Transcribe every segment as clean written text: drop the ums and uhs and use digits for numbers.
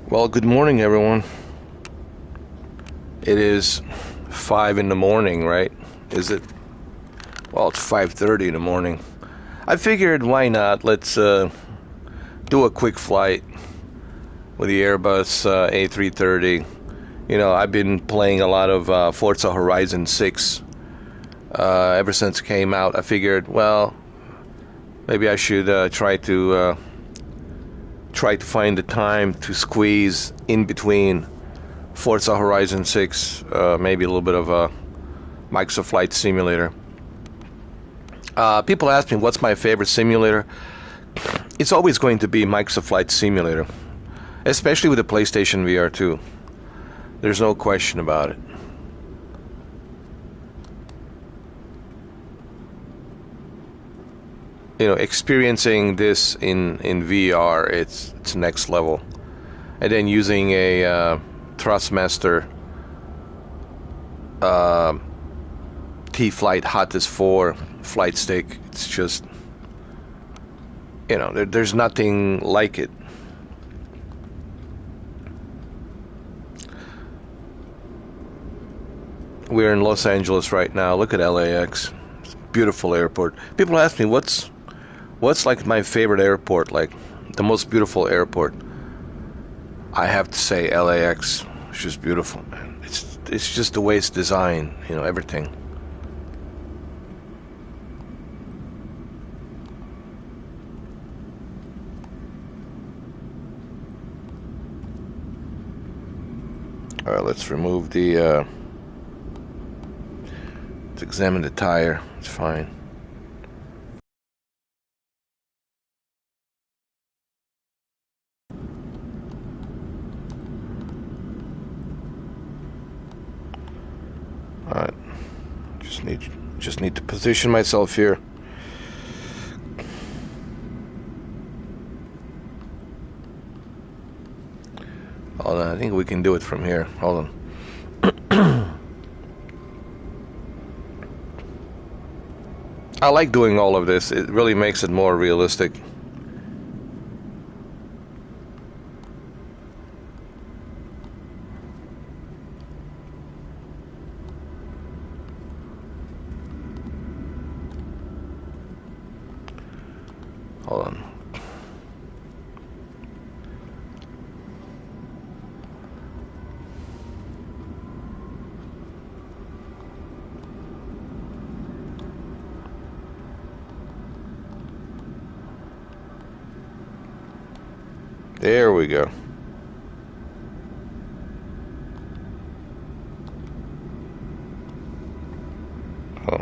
Well, good morning, everyone. It is 5 in the morning, right? Is it? Well, it's 5:30 in the morning. I figured, why not? Let's do a quick flight with the Airbus A330. You know, I've been playing a lot of Forza Horizon 6 ever since it came out. I figured, well, maybe I should try to find the time to squeeze in between Forza Horizon 6, maybe a little bit of a Microsoft Flight Simulator. People ask me what's my favorite simulator. It's always going to be Microsoft Flight Simulator, especially with the PlayStation VR 2. There's no question about it. You know, experiencing this in VR, it's next level. And then using a Thrustmaster T-Flight Hottest 4 flight stick, it's just, you know, there's nothing like it. We're in Los Angeles right now. Look at LAX. It's a beautiful airport. People ask me what's like my favorite airport, like the most beautiful airport. I have to say LAX. It's just beautiful, man. It's just the way it's designed, you know, everything. All right, let's remove the let's examine the tire. It's fine. All right, just need to position myself here. Hold on, I think we can do it from here. Hold on. I like doing all of this. It really makes it more realistic. Hold on. There we go. Oh.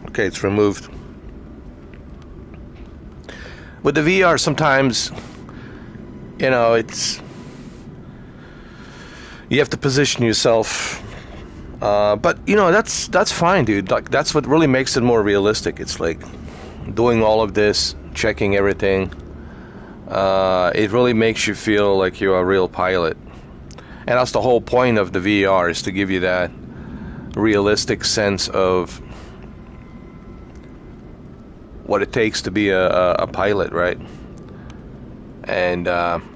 Okay, it's removed. With the VR, sometimes, you know, you have to position yourself, but you know, that's fine, dude. Like, that's what really makes it more realistic. It's like doing all of this, checking everything. It really makes you feel like you're a real pilot, and that's the whole point of the VR, is to give you that realistic sense of what it takes to be a pilot, right? And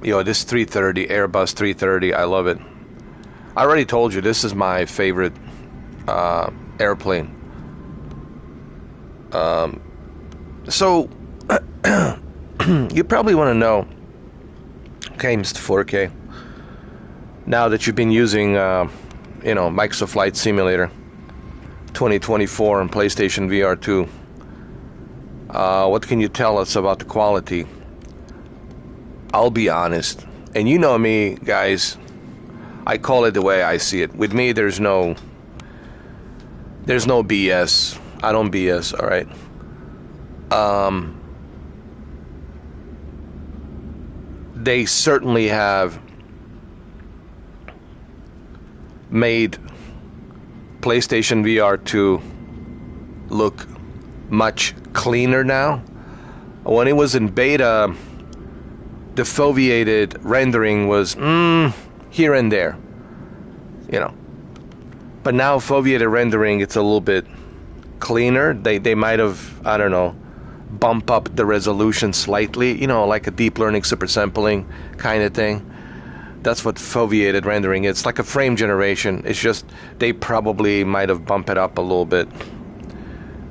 you know, this 330, Airbus 330, I love it. I already told you this is my favorite airplane. So you probably want to know, okay, Mr. 4K, now that you've been using you know, Microsoft Flight Simulator 2024 and PlayStation VR 2, what can you tell us about the quality? I'll be honest, and you know me, guys, I call it the way I see it. With me, there's no BS. I don't BS, all right? They certainly have made PlayStation VR 2 look much cleaner now. When it was in beta, the foveated rendering was here and there. you know. But now foveated rendering, it's a little bit cleaner. They might have, I don't know, bump up the resolution slightly, you know, like a deep learning super sampling kind of thing. That's what foveated rendering is. It's like a frame generation. It's just they probably might have bumped it up a little bit,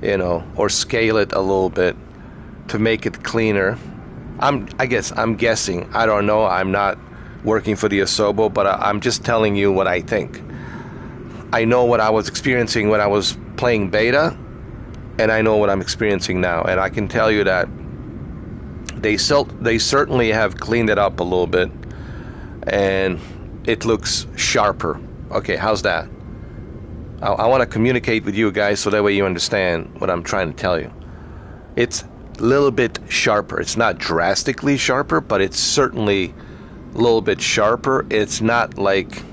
you know, or scale it a little bit to make it cleaner. I'm guessing. I don't know. I'm not working for the Asobo, but I'm just telling you what I think. I know what I was experiencing when I was playing beta, and I know what I'm experiencing now. And I can tell you that they certainly have cleaned it up a little bit, and it looks sharper. Okay, how's that? I want to communicate with you guys so that way you understand what I'm trying to tell you. It's a little bit sharper. It's not drastically sharper, but it's certainly a little bit sharper. It's not like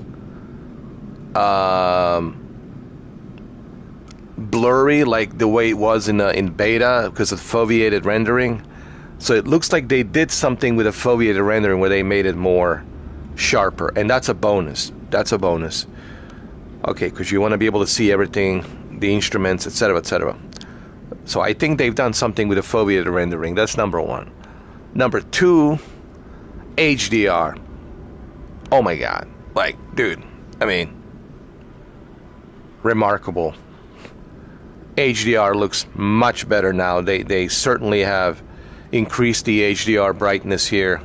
blurry like the way it was in beta because of foveated rendering. So it looks like they did something with a foveated rendering where they made it more sharper, and that's a bonus. That's a bonus. Okay, because you want to be able to see everything, the instruments, etc., etc. So I think they've done something with the foveated rendering. That's number one. Number two, HDR. Oh my God. Like, dude, I mean, remarkable. HDR looks much better now. They certainly have increased the HDR brightness here.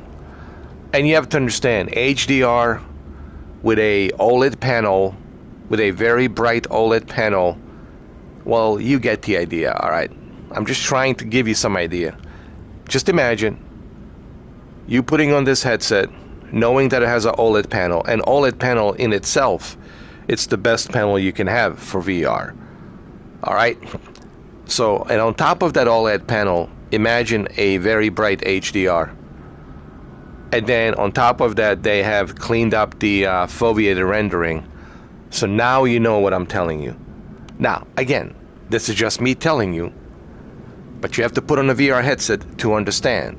And you have to understand, HDR with a OLED panel, with a very bright OLED panel, well, you get the idea, all right? I'm just trying to give you some idea. Just imagine you putting on this headset, knowing that it has an OLED panel. An OLED panel in itself, it's the best panel you can have for VR. All right? So, and on top of that OLED panel, imagine a very bright HDR. And then on top of that, they have cleaned up the foveated rendering. So now you know what I'm telling you. Now, again, this is just me telling you, but you have to put on a VR headset to understand.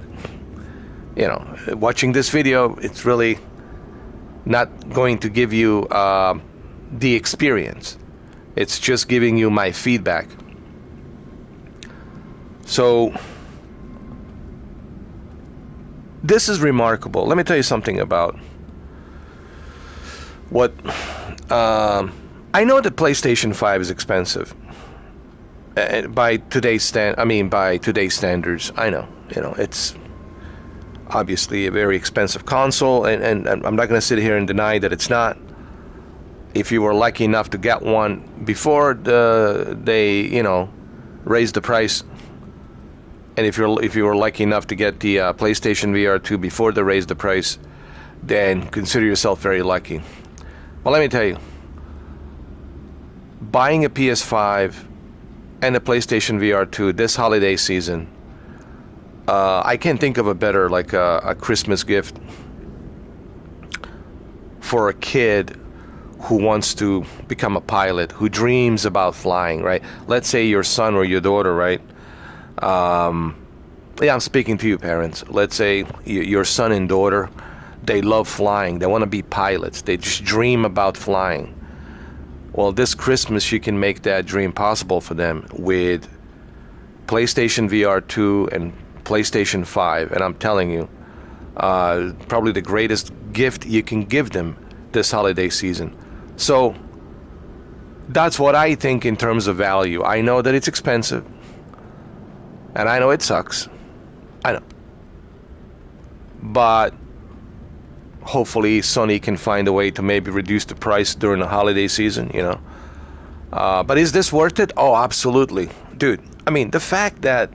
You know, watching this video, it's really not going to give you the experience. It's just giving you my feedback. So, this is remarkable. Let me tell you something about what I know that PlayStation 5 is expensive by today's standards. I know, you know, it's obviously a very expensive console, and I'm not going to sit here and deny that it's not. If you were lucky enough to get one before they, you know, raised the price, and if you were lucky enough to get the PlayStation VR 2 before they raised the price, then consider yourself very lucky. Well, let me tell you, buying a PS5 and a PlayStation VR 2 this holiday season, I can't think of a better, like a Christmas gift for a kid who wants to become a pilot, who dreams about flying, right? Let's say your son or your daughter, right? Yeah, I'm speaking to you, parents. Let's say your son and daughter, they love flying. They want to be pilots. They just dream about flying. Well, this Christmas, you can make that dream possible for them with PlayStation VR 2 and PlayStation 5. And I'm telling you, probably the greatest gift you can give them this holiday season. So that's what I think in terms of value. I know that it's expensive, and I know it sucks. I know. But hopefully Sony can find a way to maybe reduce the price during the holiday season, you know. But is this worth it? Oh, absolutely. Dude, I mean, the fact that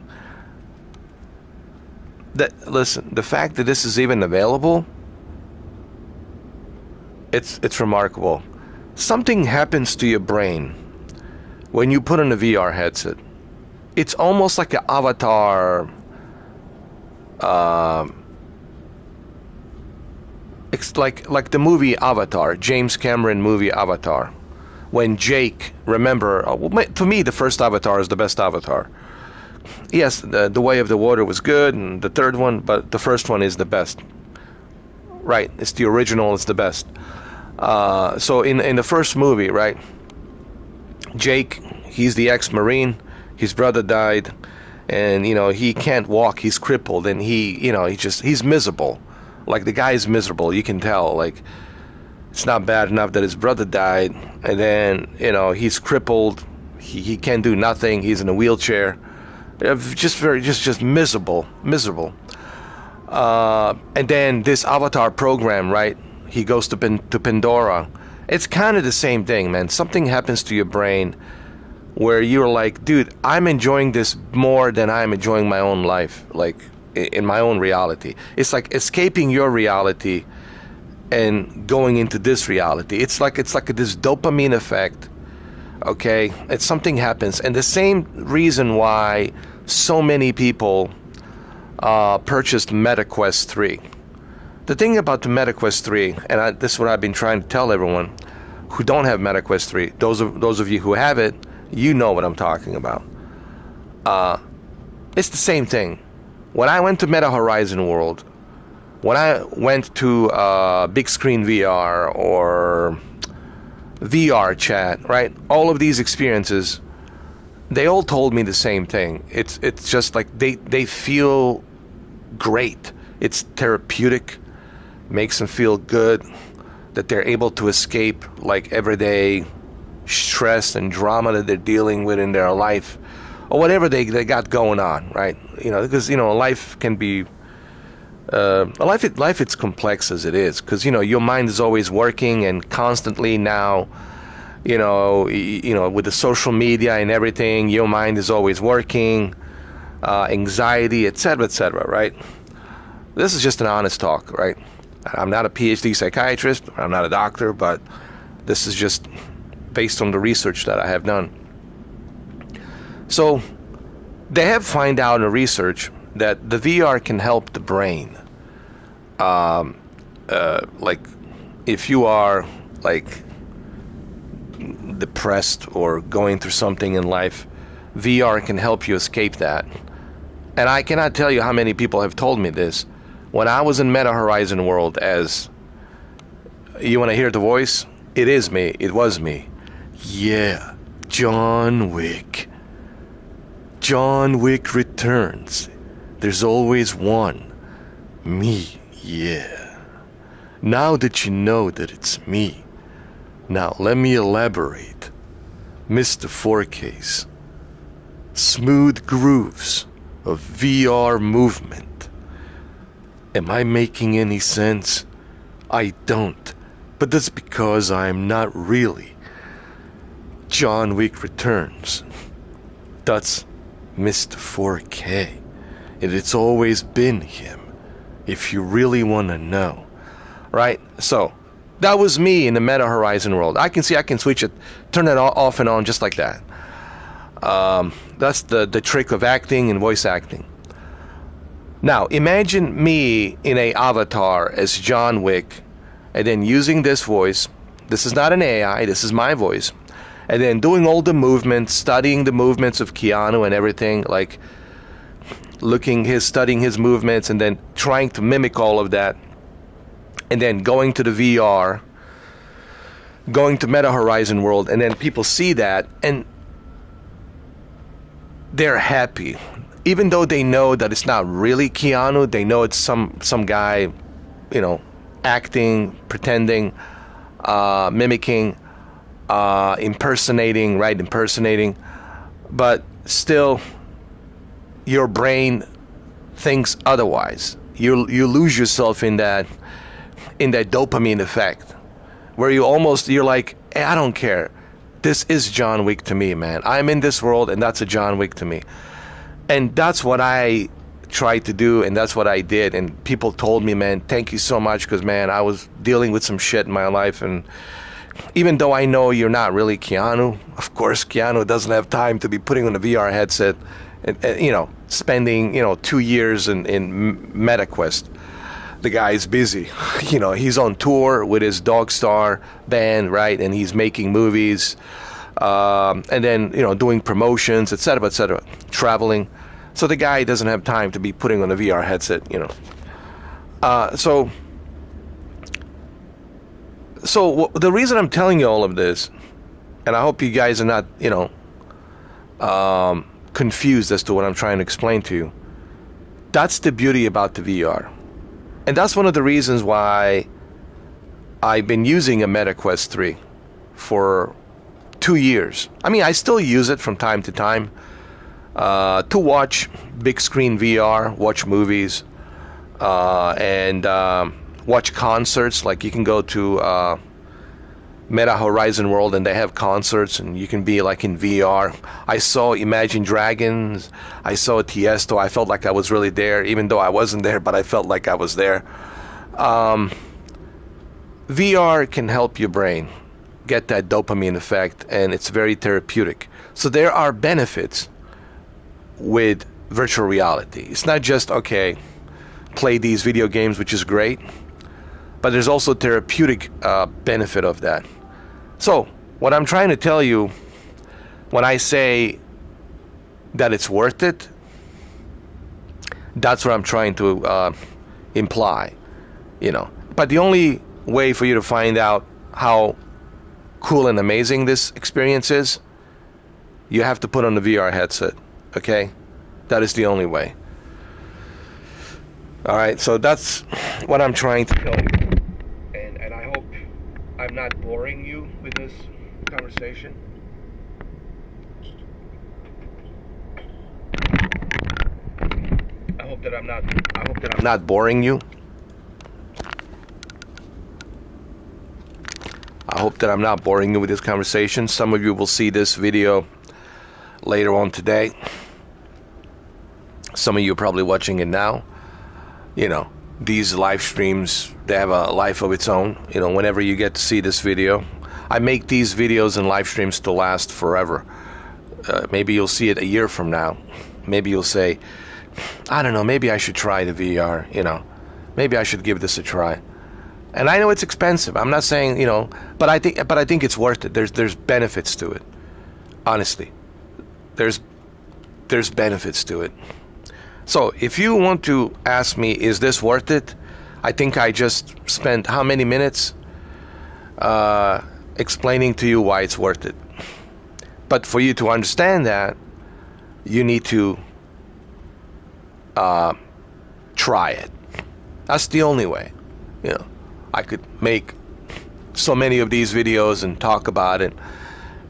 this is even available, it's remarkable. Something happens to your brain when you put on a VR headset. It's almost like an avatar. It's like the movie Avatar, James Cameron movie Avatar. When Jake, remember, to me the first Avatar is the best Avatar. Yes, the Way of the Water was good, and the third one, but the first one is the best. Right, it's the original, it's the best. So in the first movie, right, Jake, he's the ex-Marine. His brother died, and he can't walk. He's crippled, and he's miserable. Like, the guy is miserable. You can tell. Like, it's not bad enough that his brother died, and then he's crippled. He can't do nothing. He's in a wheelchair. Just miserable. And then this Avatar program, right? He goes to Pandora. It's kind of the same thing, man. Something happens to your brain where you're like, dude, I'm enjoying this more than I'm enjoying my own life, like in my own reality. It's like escaping your reality and going into this reality. It's like this dopamine effect. Okay, it's something happens, and the same reason why so many people purchased MetaQuest 3. The thing about the MetaQuest 3, and this is what I've been trying to tell everyone who don't have MetaQuest 3. Those of you who have it, you know what I'm talking about. It's the same thing. When I went to Meta Horizon World, when I went to Big Screen VR or VR chat, right? All of these experiences, they all told me the same thing. It's just like they feel great. It's therapeutic, makes them feel good, that they're able to escape like everyday stress and drama that they're dealing with in their life, or whatever they got going on, right? Because life can be life it's complex as it is, because your mind is always working, and constantly now, with the social media and everything, your mind is always working, anxiety, etc., right? This is just an honest talk, right? I'm not a PhD psychiatrist, I'm not a doctor, but this is just based on the research that I have done. So they have found out in the research that the VR can help the brain. Like, if you are like depressed or going through something in life, VR can help you escape that. And I cannot tell you how many people have told me this. When I was in Meta Horizon World, as you want to hear the voice? It is me. It was me. Yeah, John Wick. John Wick returns. There's always one. Me, yeah. Now that you know that it's me, now let me elaborate. Mr. 4Ks. Smooth grooves of VR movement. Am I making any sense? I don't. But that's because I'm not really. John Wick returns. That's Mr. 4K. And it's always been him, if you really want to know. Right? So, that was me in the Meta Horizon world. I can switch it, turn it off and on just like that. That's the trick of acting and voice acting. Now, imagine me in a avatar as John Wick, and then using this voice. This is not an AI, this is my voice. And then doing all the movements, studying the movements of Keanu and everything, like studying his movements, and then trying to mimic all of that. And then going to the VR, going to Meta Horizon World, and then people see that, and they're happy. Even though they know that it's not really Keanu, they know it's some guy, acting, pretending, mimicking, impersonating, but still your brain thinks otherwise. You lose yourself in that dopamine effect, where you're like, hey, I don't care. This is John Wick to me, man. I'm in this world, and that's a John Wick to me. And that's what I tried to do, and that's what I did. And people told me, man, thank you so much, because, man, I was dealing with some shit in my life. And even though I know you're not really Keanu, of course, Keanu doesn't have time to be putting on a VR headset and spending, 2 years in MetaQuest. The guy's busy. He's on tour with his Dog Star band, right? And he's making movies. And then, doing promotions, etc., traveling. So the guy doesn't have time to be putting on a VR headset, So So the reason I'm telling you all of this, and I hope you guys are not, confused as to what I'm trying to explain to you. That's the beauty about the VR. And that's one of the reasons why I've been using a Meta Quest 3 for 2 years. I mean, I still use it from time to time to watch big screen VR, watch movies, and watch concerts. Like you can go to Meta Horizon World and they have concerts and you can be like in VR. I saw Imagine Dragons, I saw Tiesto. I felt like I was really there, even though I wasn't there, but I felt like I was there. VR can help your brain get that dopamine effect, and it's very therapeutic. So there are benefits with virtual reality. It's not just, okay, play these video games, which is great, but there's also therapeutic benefit of that. So what I'm trying to tell you when I say that it's worth it, that's what I'm trying to imply, But the only way for you to find out how cool and amazing this experience is, you have to put on the VR headset, okay? That is the only way. All right, so that's what I'm trying to tell you. And I hope I'm not boring you with this conversation. I hope that I'm not boring you. I hope that I'm not boring you with this conversation. Some of you will see this video later on today. Some of you are probably watching it now. These live streams, they have a life of its own. Whenever you get to see this video, I make these videos and live streams to last forever. Maybe you'll see it a year from now. Maybe you'll say, I don't know, maybe I should try the VR, maybe I should give this a try. And I know it's expensive. I'm not saying, but I think it's worth it. There's benefits to it. Honestly. There's benefits to it. So, if you want to ask me, is this worth it? I think I just spent how many minutes explaining to you why it's worth it. But for you to understand that, you need to try it. That's the only way. I could make so many of these videos and talk about it.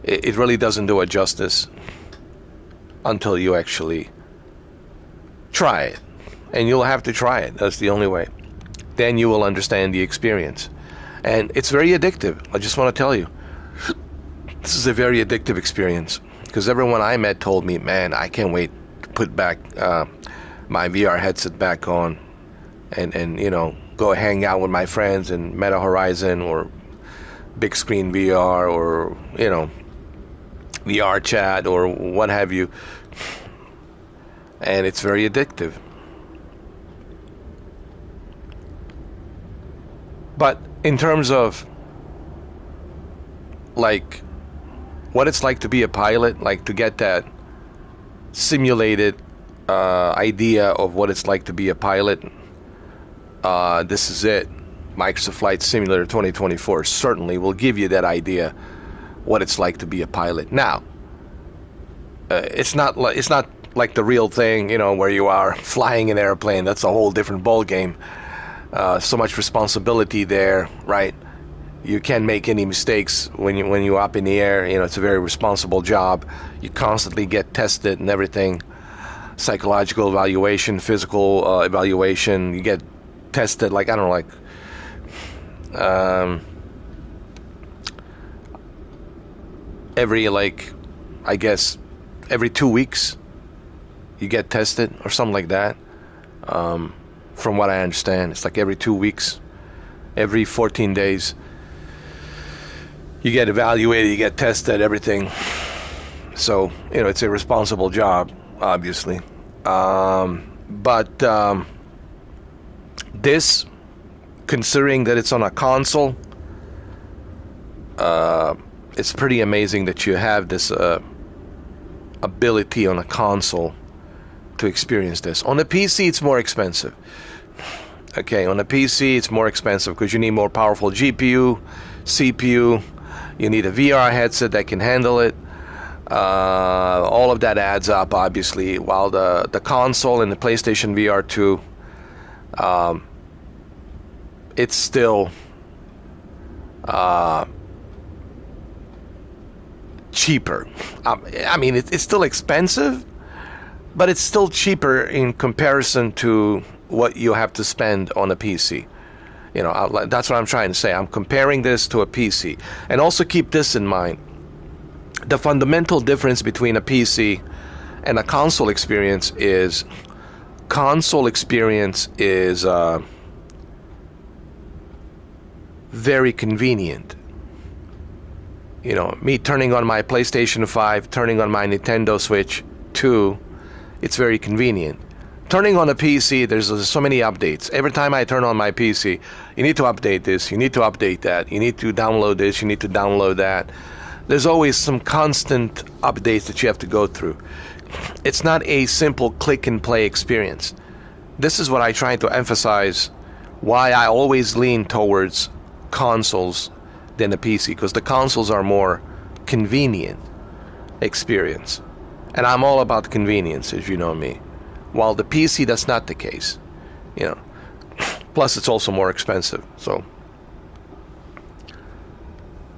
It really doesn't do it justice until you actually try it. And you'll have to try it. That's the only way. Then you will understand the experience. And it's very addictive. I just want to tell you. This is a very addictive experience. Because everyone I met told me, man, I can't wait to put back my VR headset back on and go hang out with my friends in Meta Horizon or big screen VR or, VR chat or what have you. And it's very addictive. But in terms of like what it's like to be a pilot, like to get that simulated idea of what it's like to be a pilot, this is it. Microsoft Flight Simulator 2024 certainly will give you that idea what it's like to be a pilot. Now, it's not like the real thing, where you are flying an airplane. That's a whole different ball game. So much responsibility there, right? You can't make any mistakes when you're up in the air. It's a very responsible job. You constantly get tested and everything. Psychological evaluation, physical evaluation. You get tested every 2 weeks you get tested or something like that. From what I understand, it's like every 2 weeks, every 14 days you get evaluated, you get tested, everything. So it's a responsible job, obviously. But this, considering that it's on a console, it's pretty amazing that you have this ability on a console to experience this. On the PC, it's more expensive. Okay, on a PC it's more expensive because you need more powerful GPU, CPU, you need a VR headset that can handle it. All of that adds up, obviously, while the console and the PlayStation VR 2, it's still cheaper. I mean, it's still expensive, but it's still cheaper in comparison to what you have to spend on a PC. You know, that's what I'm trying to say. I'm comparing this to a PC. And also keep this in mind. The fundamental difference between a PC and a console experience is very convenient. You know, me turning on my PlayStation 5, turning on my Nintendo Switch 2, it's very convenient. Turning on a PC, there's so many updates. Every time I turn on my PC, you need to update this, you need to update that, you need to download this, you need to download that. There's always some constant updates that you have to go through. It's not a simple click and play experience. This is what I try to emphasize, why I always lean towards consoles than a PC, because the consoles are more convenient experience. And I'm all about convenience, as you know me. While the PC, that's not the case. You know. Plus, it's also more expensive. So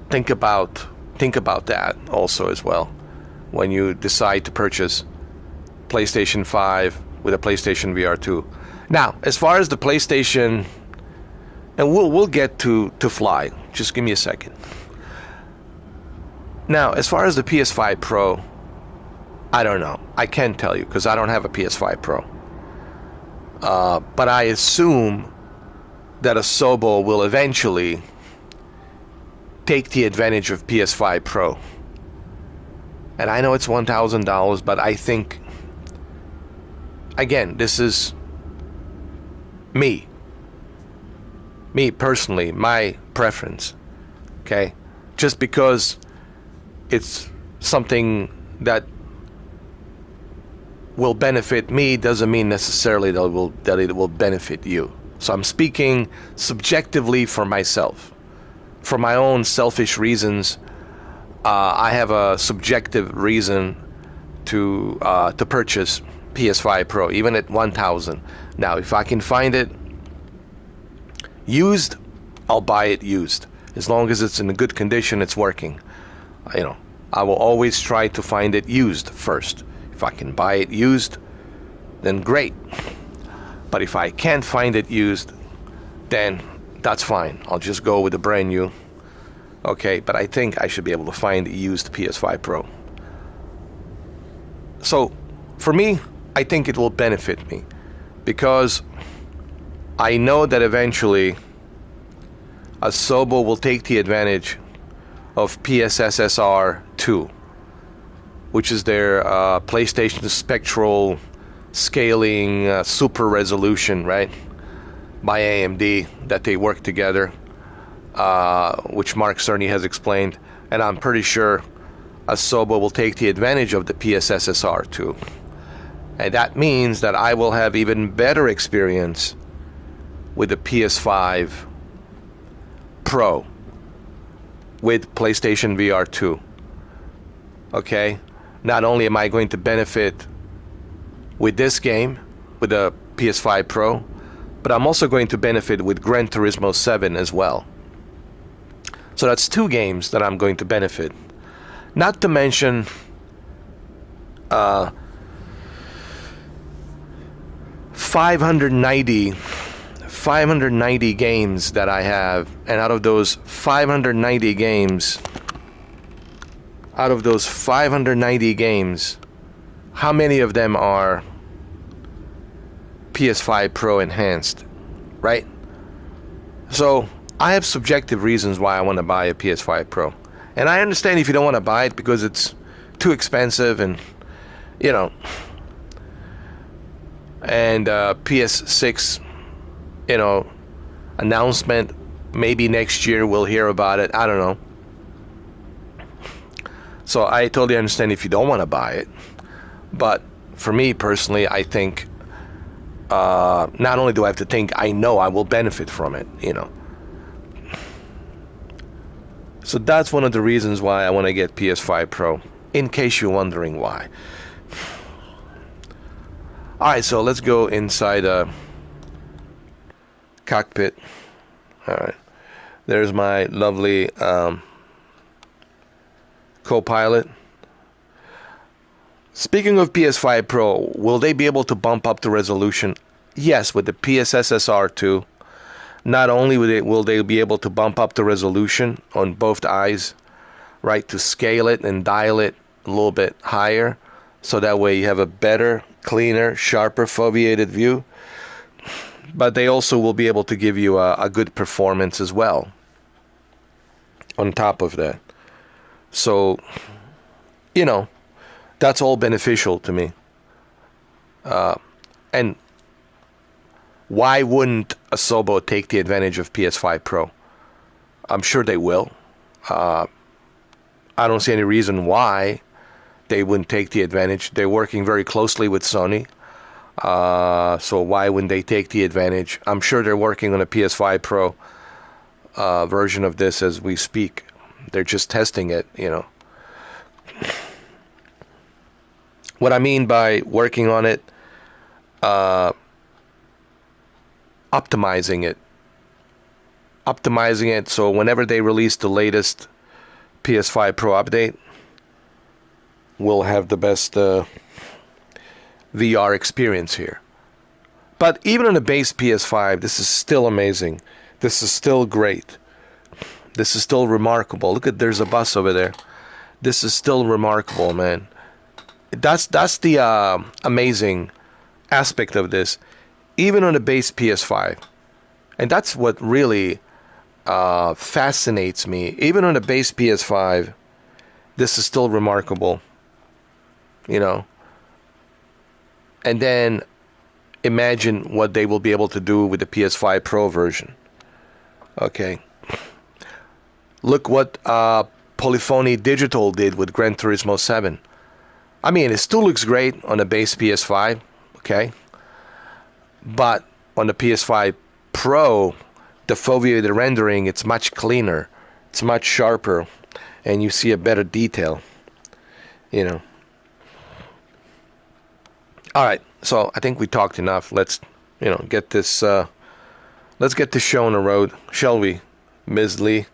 think about that also as well when you decide to purchase PlayStation 5 with a PlayStation VR 2. Now, as far as the PlayStation, and we'll get to Fly. Just give me a second. Now, as far as the PS5 Pro, I don't know. I can't tell you because I don't have a PS5 Pro. But I assume that Asobo will eventually take the advantage of PS5 Pro. And I know it's $1,000, but I think, again, this is me personally, my preference, okay? Just because it's something that will benefit me doesn't mean necessarily that it will benefit you. So I'm speaking subjectively for myself. For my own selfish reasons, I have a subjective reason to purchase PS5 Pro, even at $1,000. Now, if I can find it used, I'll buy it used. As long as it's in a good condition, it's working. You know, I will always try to find it used first. If I can buy it used, then great. But if I can't find it used, then that's fine. I'll just go with a brand new. Okay, but I think I should be able to find a used PS5 Pro. So, for me, I think it will benefit me because I know that eventually Asobo will take the advantage of PSSSR 2, which is their PlayStation Spectral Scaling Super Resolution, right? By AMD, that they work together, which Mark Cerny has explained, and I'm pretty sure Asobo will take the advantage of the PSSSR 2. And that means that I will have even better experience with the PS5 Pro with PlayStation VR 2. Okay? Not only am I going to benefit with this game, with the PS5 Pro, but I'm also going to benefit with Gran Turismo 7 as well. So that's two games that I'm going to benefit. Not to mention 590 games that I have, and out of those 590 games, how many of them are PS5 Pro enhanced, right? So I have subjective reasons why I want to buy a PS5 Pro. And I understand if you don't want to buy it because it's too expensive and, you know, and PS6, you know, announcement, maybe next year we'll hear about it. I don't know. So I totally understand if you don't want to buy it. But for me personally, I think not only do I have to think, I know I will benefit from it, you know. So that's one of the reasons why I want to get PS5 Pro, in case you're wondering why. Alright, so let's go inside a cockpit. Alright, there's my lovely co-pilot. Speaking of PS5 Pro, will they be able to bump up the resolution? Yes, with the PSSSR2. Not only will they be able to bump up the resolution on both eyes, right, to scale it and dial it a little bit higher, so that way you have a better, cleaner, sharper foveated view, but they also will be able to give you a good performance as well on top of that. So, you know, that's all beneficial to me. And why wouldn't Asobo take the advantage of PS5 Pro? I'm sure they will. I don't see any reason why they wouldn't take the advantage. They're working very closely with Sony. So why wouldn't they take the advantage? I'm sure they're working on a PS5 Pro version of this as we speak. They're just testing it, you know. What I mean by working on it, optimizing it so whenever they release the latest PS5 Pro update, we'll have the best VR experience here. But even on the base PS5, this is still amazing. This is still great. This is still remarkable. Look at, there's a bus over there. This is still remarkable, man. That's the amazing aspect of this. Even on the base PS5. And that's what really fascinates me. Even on the base PS5, this is still remarkable. You know. And then imagine what they will be able to do with the PS5 Pro version. Okay. Look what Polyphony Digital did with Gran Turismo 7. I mean, it still looks great on the base PS5. Okay. But on the PS5 Pro, the foveated rendering, it's much cleaner, it's much sharper, and you see a better detail, you know. Alright, so I think we talked enough. Let's, you know, get this, let's get this show on the road, shall we, Ms. Lee?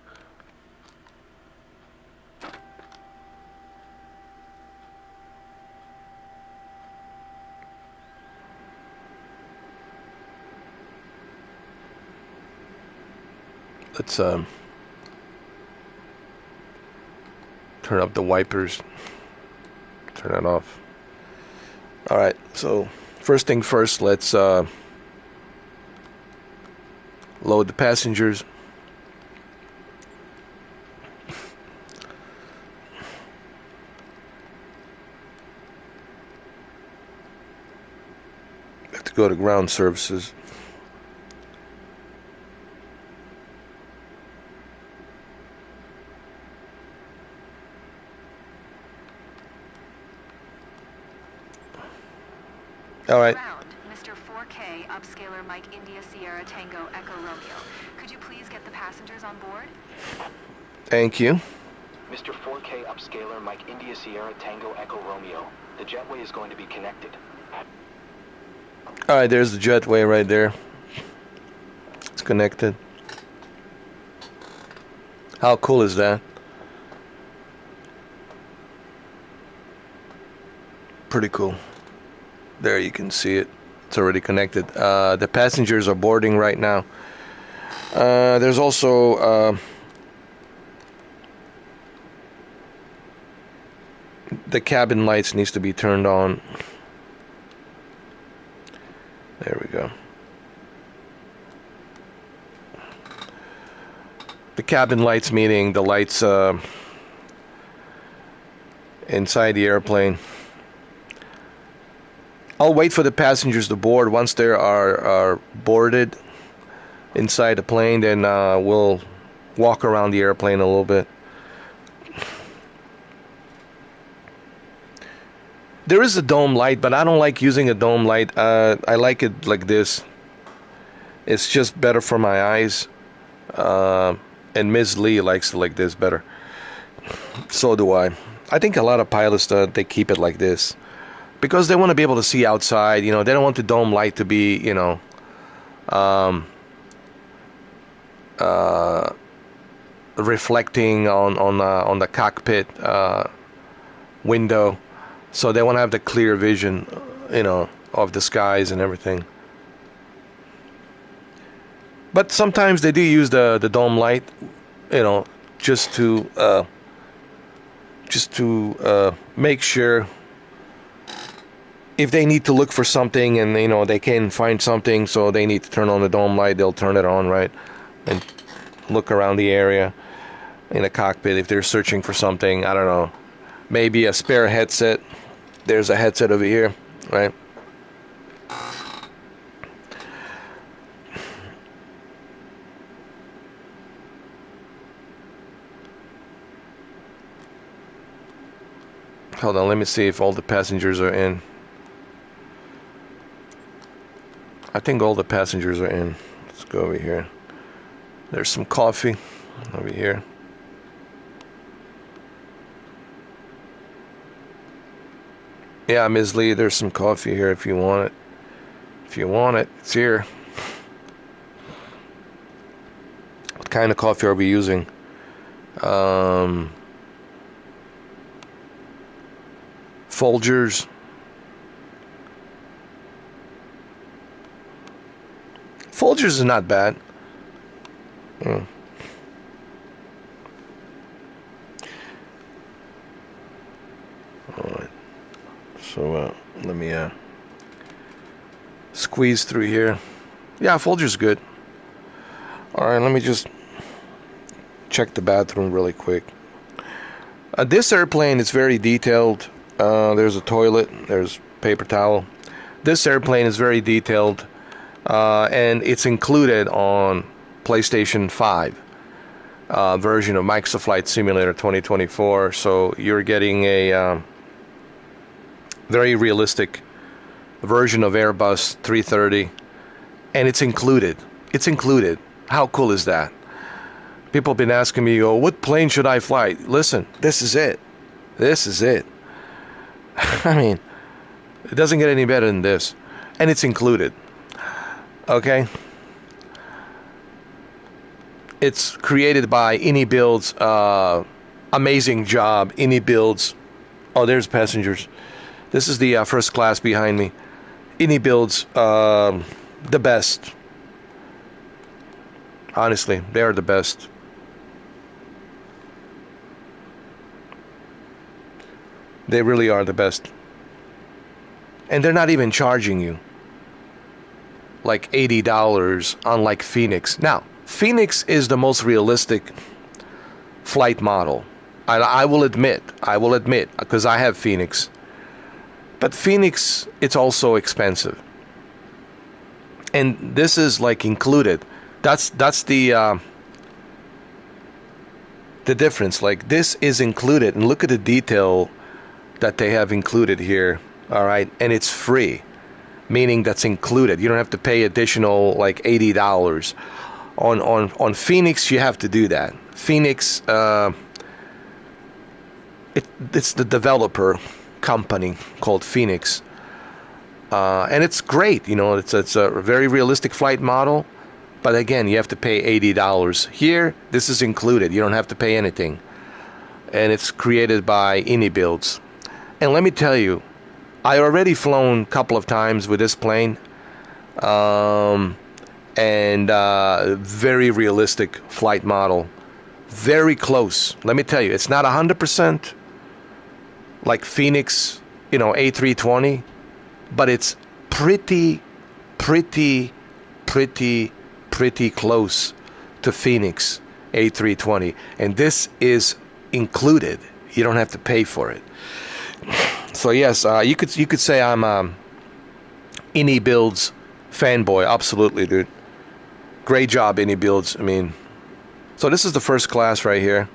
Let's turn up the wipers, turn it off. Alright, so first thing first, let's load the passengers. Have to go to ground services. All right. Mr. 4K upscaler Mike India Sierra Tango Echo Romeo. Could you please get the passengers on board? Thank you. Mr. 4K upscaler Mike India Sierra Tango Echo Romeo. The jetway is going to be connected. All right, there's the jetway right there. It's connected. How cool is that? Pretty cool. There you can see it. It's already connected. The passengers are boarding right now. There's also the cabin lights needs to be turned on. There we go. The cabin lights meaning the lights inside the airplane. I'll wait for the passengers to board. Once they are boarded inside the plane, then we'll walk around the airplane a little bit. There is a dome light, but I don't like using a dome light. I like it like this. It's just better for my eyes. And Ms. Lee likes it like this better. So do I. I think a lot of pilots, they keep it like this because they want to be able to see outside. You know, they don't want the dome light to be, you know, reflecting on the cockpit window. So they want to have the clear vision, you know, of the skies and everything. But sometimes they do use the dome light, you know, just to make sure if they need to look for something and, you know, they can't find something, so they need to turn on the dome light, they'll turn it on, right, and look around the area in the cockpit if they're searching for something. I don't know, maybe a spare headset. There's a headset over here, right? Hold on, let me see if all the passengers are in. I think all the passengers are in. Let's go over here. There's some coffee over here. Yeah, Ms. Lee, there's some coffee here if you want it. If you want it, it's here. What kind of coffee are we using? Folgers. Folgers is not bad. All right. So let me squeeze through here. Yeah, Folgers good. All right, let me just check the bathroom really quick. This airplane is very detailed. There's a toilet. There's paper towel. This airplane is very detailed, and it's included on PlayStation 5 version of Microsoft Flight Simulator 2024. So you're getting a very realistic version of Airbus 330, and it's included. It's included. How cool is that? People have been asking me, "Oh, what plane should I fly?" Listen, this is it. This is it. I mean, it doesn't get any better than this, and it's included. Okay. It's created by Any Builds. Amazing job, Any Builds. Oh, there's passengers. This is the first class behind me. Any Builds, the best. Honestly, they are the best. They really are the best. And they're not even charging you like $80, unlike Phoenix. Now, Phoenix is the most realistic flight model. I will admit, because I have Phoenix. But Phoenix, it's also expensive. And this is like included. That's the difference. Like, this is included, and look at the detail that they have included here. All right, and it's free, meaning that's included. You don't have to pay additional like $80. On Phoenix, you have to do that. Phoenix, it's the developer company called Phoenix, and it's great. You know, it's a very realistic flight model, but again, you have to pay $80. Here, this is included. You don't have to pay anything, and it's created by Any Builds. And let me tell you, I already flown a couple of times with this plane, and very realistic flight model, very close. Let me tell you, it's not 100% like Phoenix, you know, A320, but it's pretty close to Phoenix A320, and this is included. You don't have to pay for it. So yes, you could say I'm Any Builds fanboy. Absolutely, dude. Great job, Any Builds. I mean, so this is the first class right here,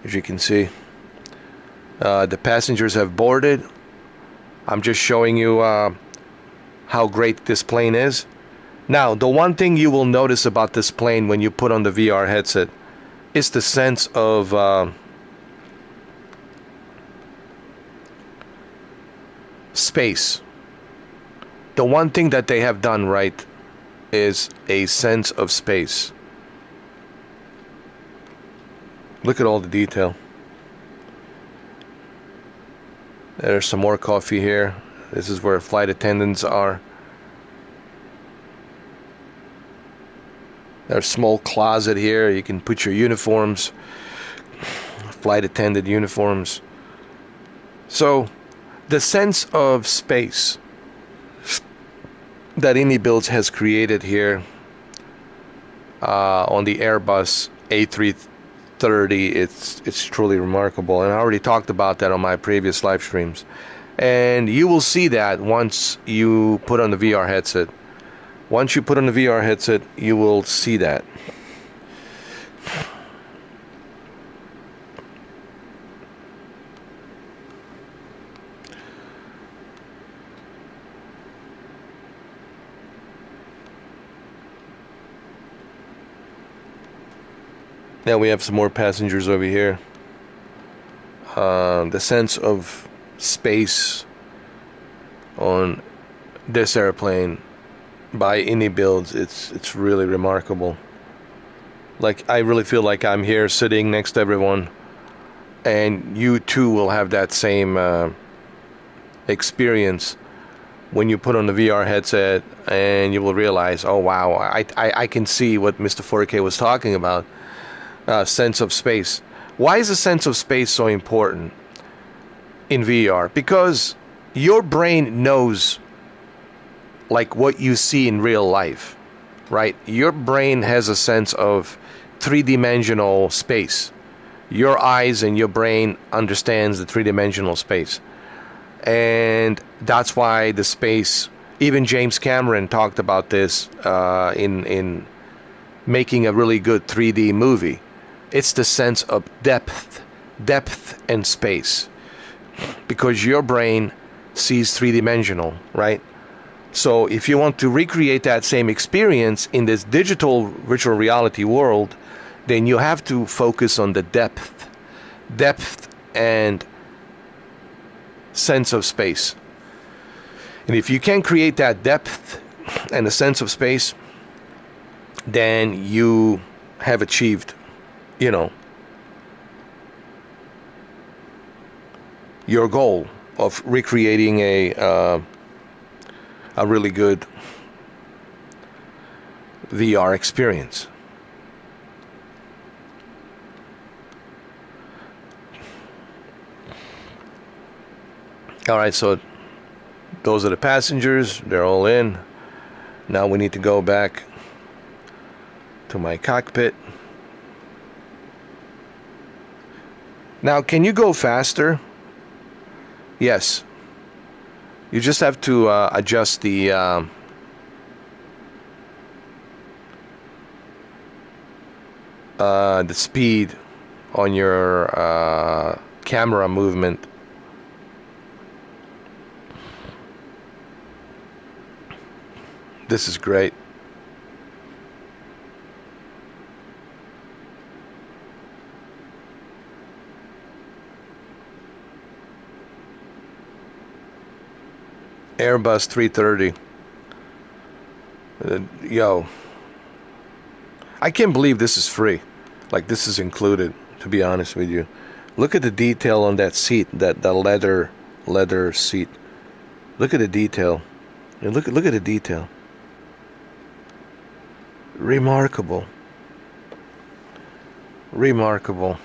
as you can see. The passengers have boarded. I'm just showing you how great this plane is. Now, the one thing you will notice about this plane when you put on the VR headset is the sense of space. The one thing that they have done right is a sense of space. Look at all the detail. There's some more coffee here. This is where flight attendants are. There's a small closet here. You can put your uniforms, flight attendant uniforms. So, the sense of space that Indy Builds has created here on the Airbus A330, it's truly remarkable. And I already talked about that on my previous live streams. And you will see that once you put on the VR headset. Once you put on the VR headset, you will see that. Now we have some more passengers over here. The sense of space on this airplane by Indy Builds, it's really remarkable. Like, I really feel like I'm here sitting next to everyone, and you too will have that same experience when you put on the VR headset, and you will realize, oh wow, I can see what Mr. 4K was talking about. Sense of space. Why is the sense of space so important in VR? Because your brain knows like what you see in real life, right? Your brain has a sense of three-dimensional space. Your eyes and your brain understands the three-dimensional space. And that's why the space, even James Cameron talked about this in making a really good 3D movie. It's the sense of depth and space, because your brain sees three-dimensional, right? So if you want to recreate that same experience in this digital virtual reality world, then you have to focus on the depth and sense of space. And if you can create that depth and a sense of space, then you have achieved, you know, your goal of recreating a really good VR experience. All right, so those are the passengers. They're all in. Now we need to go back to my cockpit. Now, can you go faster? Yes. You just have to adjust the speed on your camera movement. This is great. Airbus 330. Yo, I can't believe this is free. Like, this is included, to be honest with you. Look at the detail on that seat, that leather seat. Look at the detail. And look at the detail. Remarkable. Remarkable.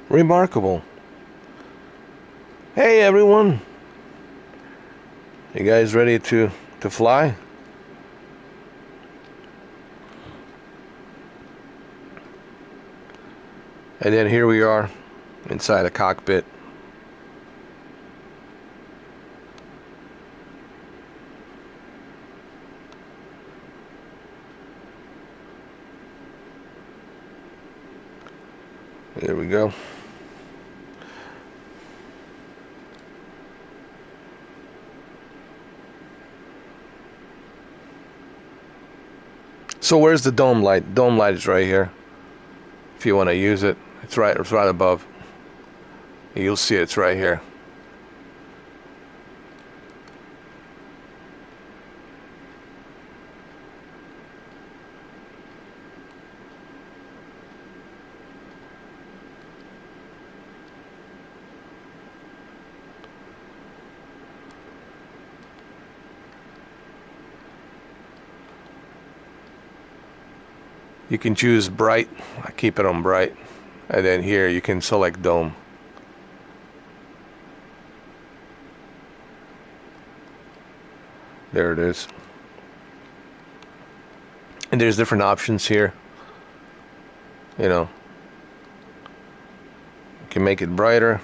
Remarkable. Hey everyone. You guys ready to fly? And then here we are inside a cockpit. There we go. So where's the dome light? Dome light is right here. If you want to use it, it's right above. You'll see it's right here. You can choose bright. I keep it on bright. And then here you can select dome. There it is. And there's different options here. You know, you can make it brighter.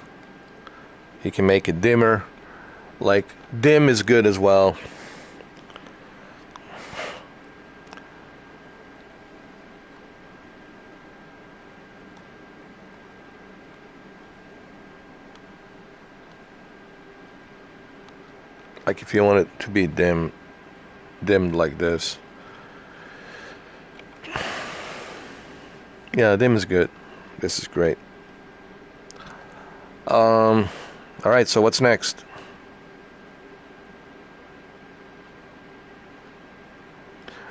You can make it dimmer. Like, dim is good as well. Like if you want it to be dimmed like this. Yeah, dim is good. This is great. All right, so what's next?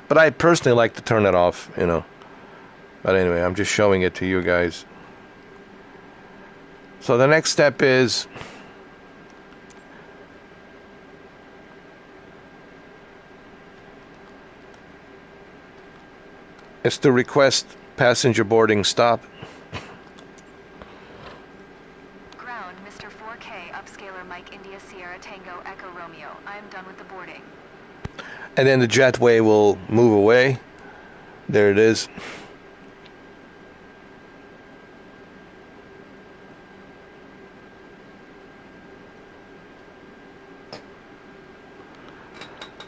But I personally like to turn it off, you know. But anyway, I'm just showing it to you guys. So the next step is to request passenger boarding stop. Ground, Mr. 4K, upscaler Mike India Sierra Tango Echo Romeo. I am done with the boarding. And then the jetway will move away. There it is.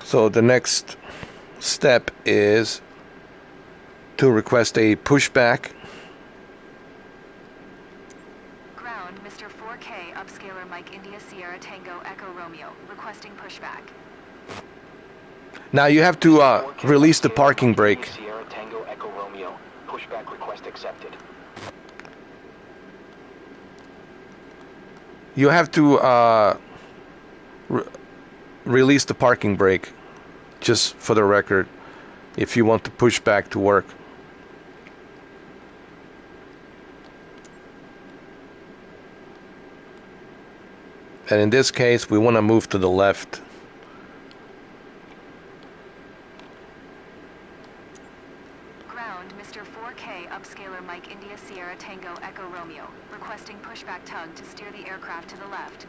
So the next step is to request a pushback. Ground, Mr. 4K, upscaler Mike India Sierra Tango Echo Romeo. Requesting pushback. Now you have to release the parking brake. Sierra Tango Echo Romeo. Pushback request accepted. You have to release the parking brake, just for the record, if you want the pushback to work. And in this case, we want to move to the left. Ground, Mr. 4K, upscaler Mike India Sierra Tango Echo Romeo. Requesting pushback tug to steer the aircraft to the left.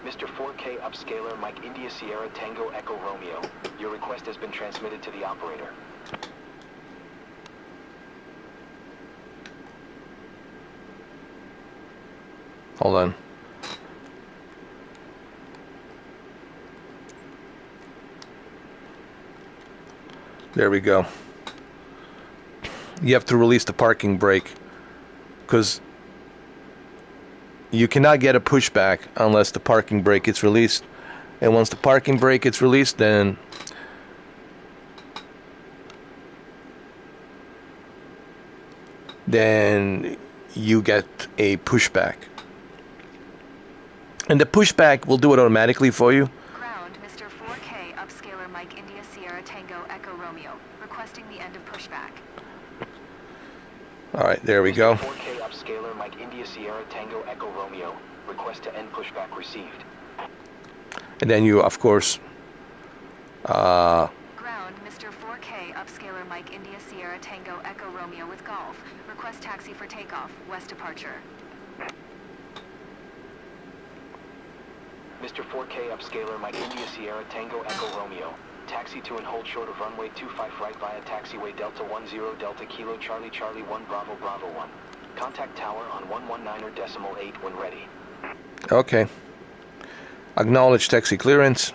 Mr. 4K upscaler Mike India Sierra Tango Echo Romeo. Your request has been transmitted to the operator. Hold on. There we go. You have to release the parking brake, because you cannot get a pushback unless the parking brake is released. And once the parking brake is released, then you get a pushback. And the pushback will do it automatically for you. Ground, Mr. 4K, upscaler Mike India Sierra Tango Echo Romeo. Requesting the end of pushback. All right, there we go. 4K upscaler Mike India Sierra Tango Echo Romeo. Request to end pushback received. And then you, of course, Ground, Mr. 4K, upscaler Mike India Sierra Tango Echo Romeo with Golf. Request taxi for takeoff, west departure. Mr. 4K upscaler Mike India Sierra Tango Echo Romeo. Taxi to and hold short of runway 25 right via taxiway Delta 10 Delta Kilo Charlie Charlie 1 Bravo Bravo 1. Contact tower on 119.8 when ready. okay. Acknowledge taxi clearance.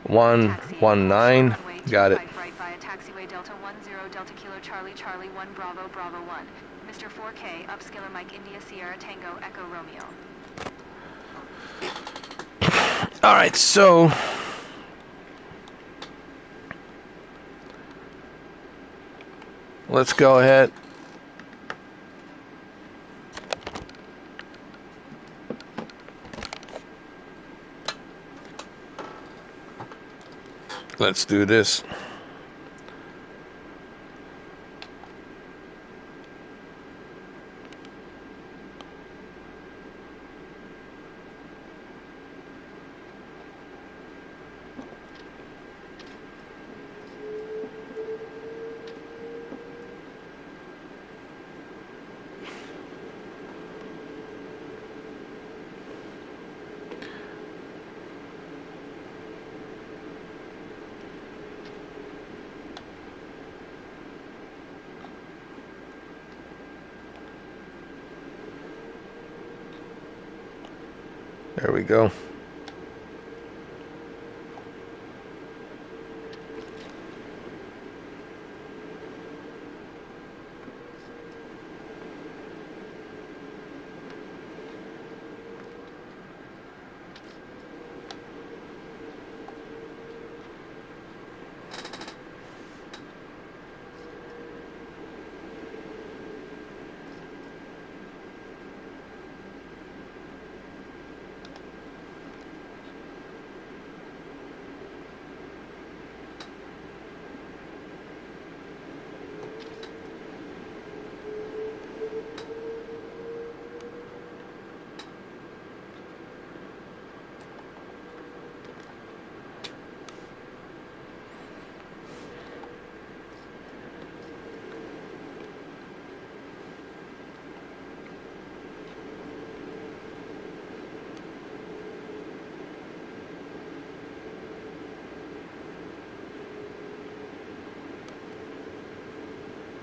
119. Got it. Right via taxiway taxiway Delta 10 Delta Kilo Charlie Charlie 1 Bravo Bravo 1. Mr. 4K, upscaler Mike India Sierra Tango Echo Romeo. All right, so let's go ahead. Let's do this. There we go.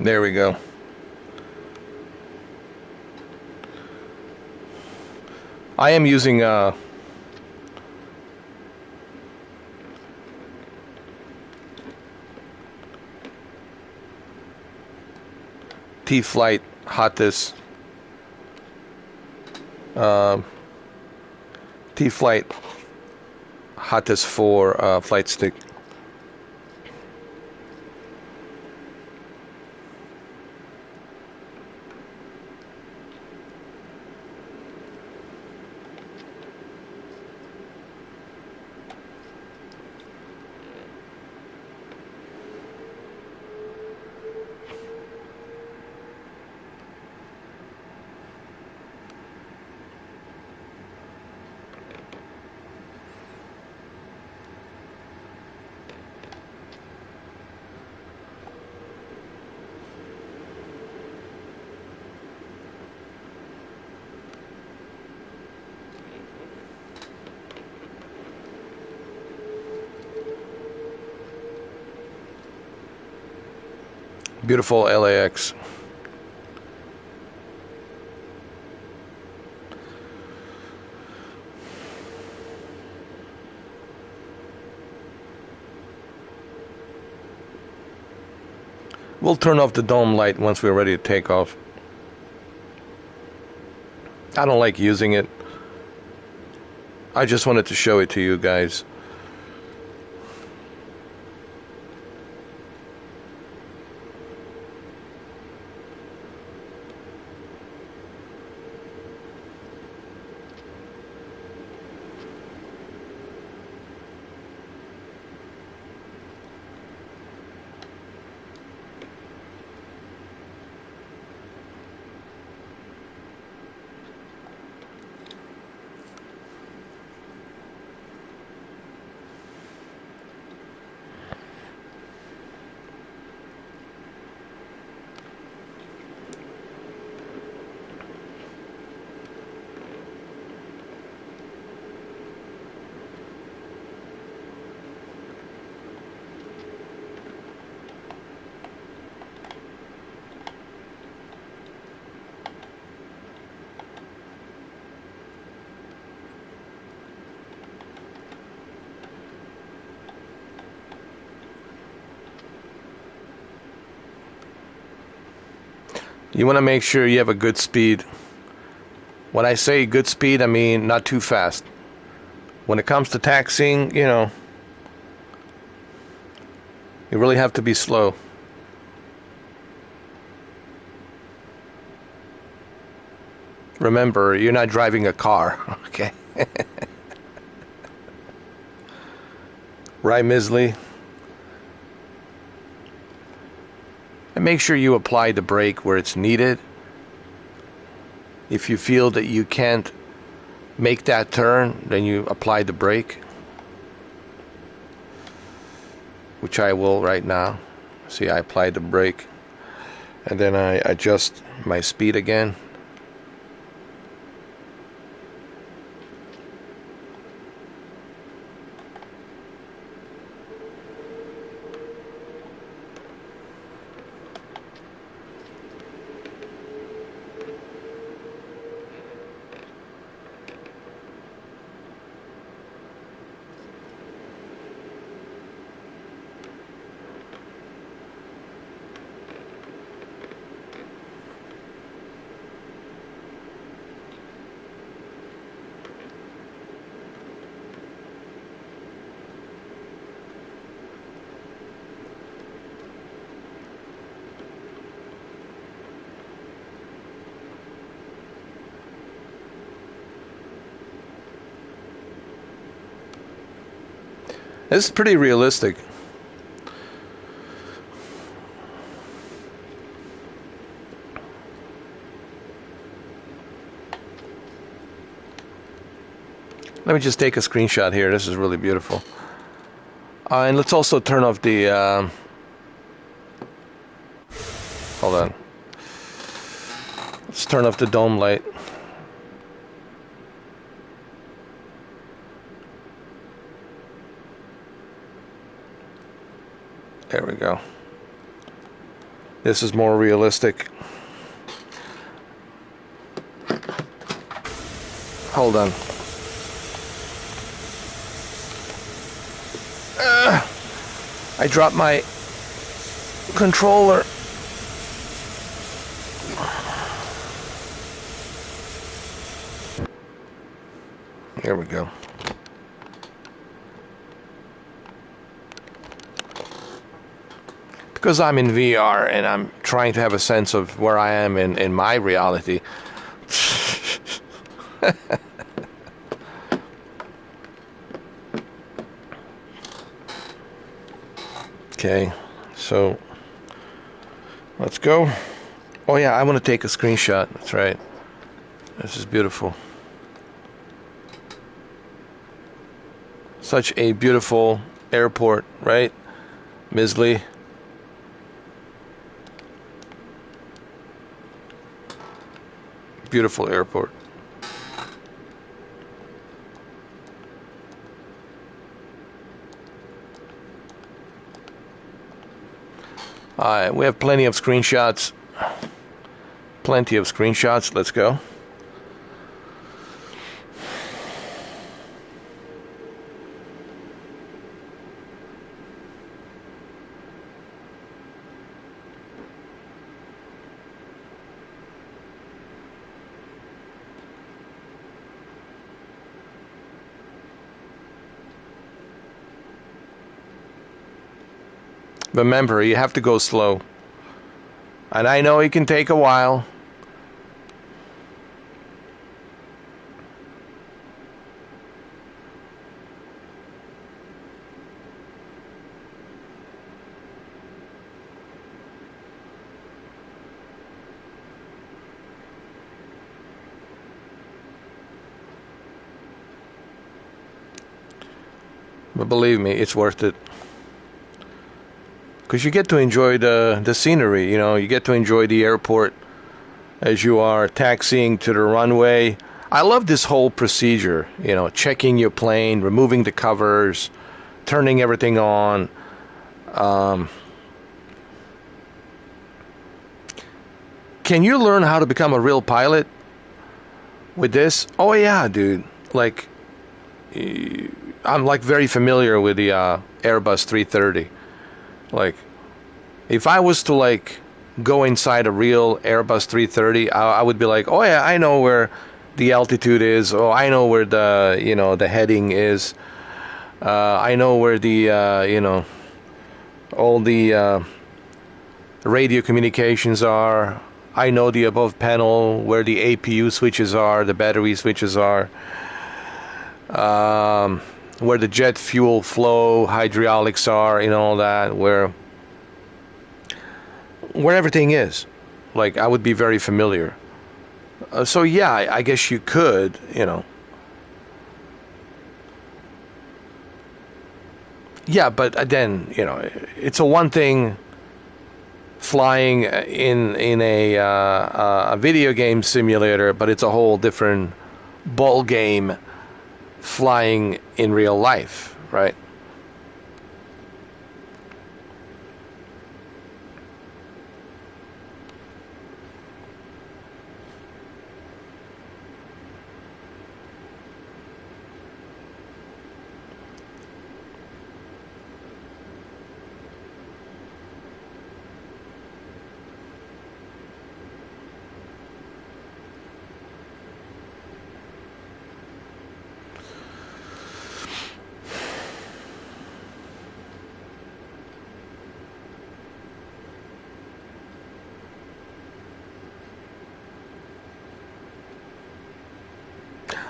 There we go. I am using T-Flight Hottest T-Flight Hottest 4 flight stick. Beautiful LAX. We'll turn off the dome light once we're ready to take off. I don't like using it. I just wanted to show it to you guys. You want to make sure you have a good speed. When I say good speed, I mean not too fast. When it comes to taxiing, you know, you really have to be slow. Remember, you're not driving a car, okay? Right, Misley? And make sure you apply the brake where it's needed. If you feel that you can't make that turn, then you apply the brake, which I will right now. See, I applied the brake, and then I adjust my speed again. This is pretty realistic. Let me just take a screenshot here. This is really beautiful. And let's also turn off the... hold on. Let's turn off the dome light. There we go. This is more realistic. Hold on. I dropped my controller. There we go. Because I'm in VR and I'm trying to have a sense of where I am in my reality. Okay, so let's go. Oh yeah, I want to take a screenshot. That's right. This is beautiful. Such a beautiful airport, right, Misley? Beautiful airport. Alright, we have plenty of screenshots. Plenty of screenshots. Let's go. Remember, you have to go slow. And I know it can take a while. But believe me, it's worth it. Because you get to enjoy the scenery, you know, you get to enjoy the airport as you are taxiing to the runway. I love this whole procedure, you know, checking your plane, removing the covers, turning everything on. Can you learn how to become a real pilot with this? Oh yeah, dude. Like, I'm like very familiar with the Airbus 330. Like, if I was to like go inside a real Airbus 330, I would be like, oh yeah, I know where the altitude is. Oh, I know where the, you know, the heading is. I know where the, you know, all the radio communications are. I know the above panel, where the APU switches are, the battery switches are, where the jet fuel flow, hydraulics are, and all that, where everything is. Like, I would be very familiar. So yeah, I guess you could, you know. Yeah, but then, you know, it's a one thing flying in a video game simulator, but it's a whole different ball game flying in real life, right?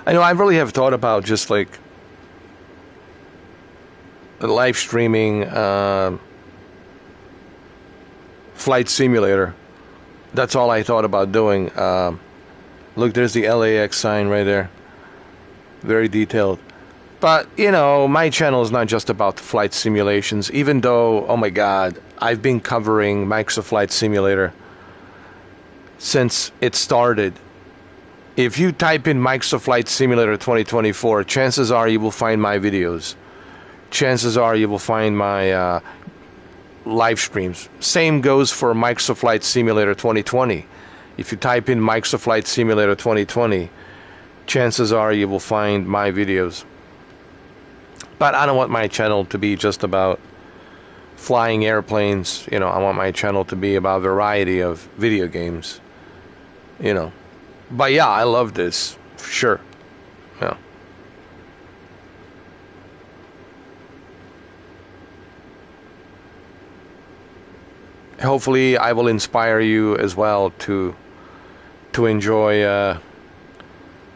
I know I really have thought about just like live streaming flight simulator. That's all I thought about doing. Look, there's the LAX sign right there. Very detailed. But, you know, my channel is not just about flight simulations, even though, oh my God, I've been covering Microsoft Flight Simulator since it started. If you type in Microsoft Flight Simulator 2024, chances are you will find my videos. Chances are you will find my live streams. Same goes for Microsoft Flight Simulator 2020. If you type in Microsoft Flight Simulator 2020, chances are you will find my videos. But I don't want my channel to be just about flying airplanes. You know, I want my channel to be about a variety of video games. You know. But yeah, I love this. For sure. Yeah. Hopefully I will inspire you as well to enjoy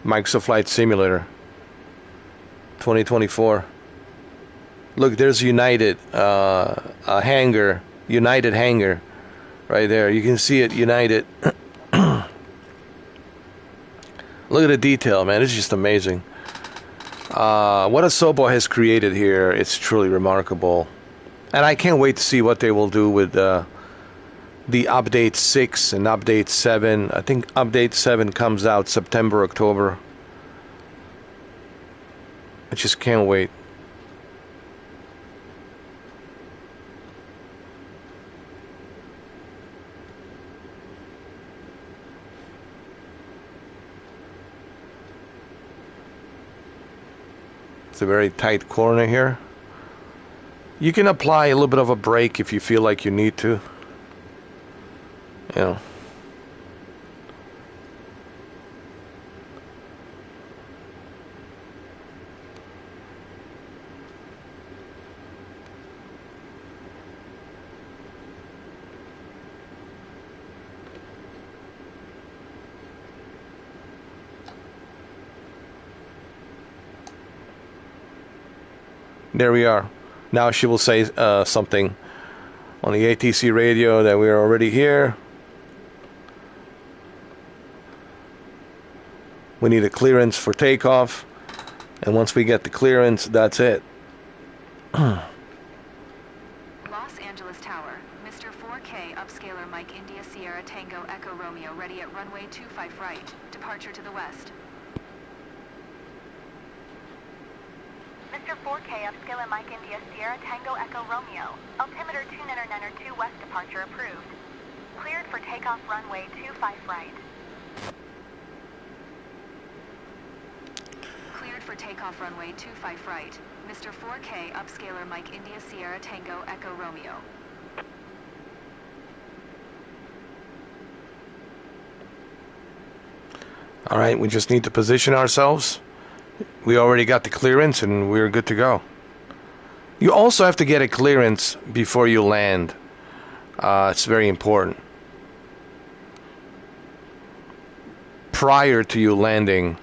Microsoft Flight Simulator 2024. Look, there's United a hangar, United hangar right there. You can see it, United. Look at the detail, man. It's just amazing. What Asobo has created here, it's truly remarkable. And I can't wait to see what they will do with the update 6 and update 7. I think update 7 comes out September, October. I just can't wait. It's a very tight corner here. You can apply a little bit of a brake if you feel like you need to. You know. There we are. Now she will say something on the ATC radio that we are already here. We need a clearance for takeoff. And once we get the clearance, that's it. Los Angeles Tower. Mr. 4K upscaler Mike India Sierra Tango Echo Romeo ready at runway 25 right. Departure to the west. Mr. 4K upscaler Mike India Sierra Tango Echo Romeo. Altimeter 2 west departure approved. Cleared for takeoff runway 25 right. Cleared for takeoff runway 25 right. Mr. 4K upscaler Mike India Sierra Tango Echo Romeo. All right, we just need to position ourselves. We already got the clearance and we're good to go. You also have to get a clearance before you land. It's very important. Prior to you landing,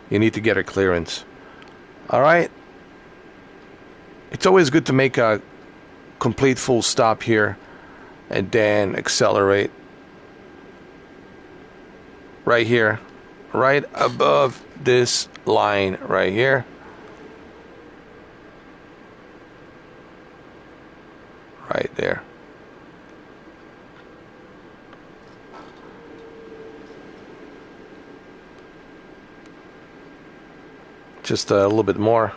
you need to get a clearance. All right. It's always good to make a complete full stop here and then accelerate. Right here. Right above this line right here. Right there. Just a little bit more.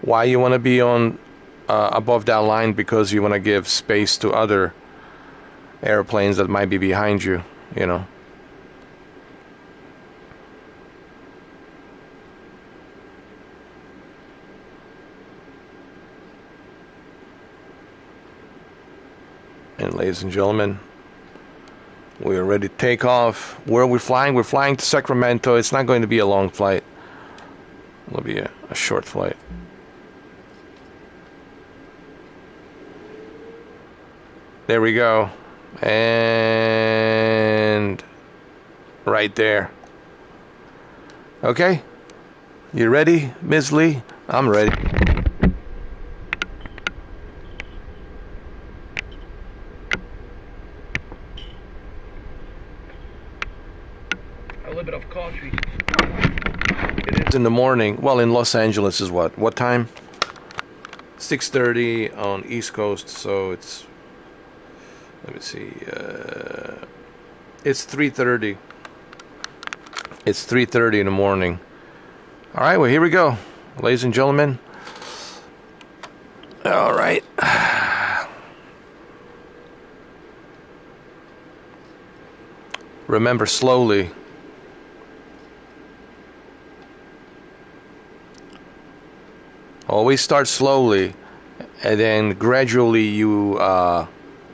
Why you want to be on above that line? Because you want to give space to other airplanes that might be behind you, you know. And ladies and gentlemen, we are ready to take off. Where are we flying? We're flying to Sacramento. It's not going to be a long flight. It'll be a short flight. There we go. And right there. Okay? You ready, Ms. Lee? I'm ready. A little bit of coffee. It is in the morning. Well, in Los Angeles is what? What time? 6:30 on East Coast, so it's, let me see, it's 3:30. It's 3:30 in the morning. All right, well, here we go, ladies and gentlemen. All right. Remember, slowly. Always start slowly, and then gradually you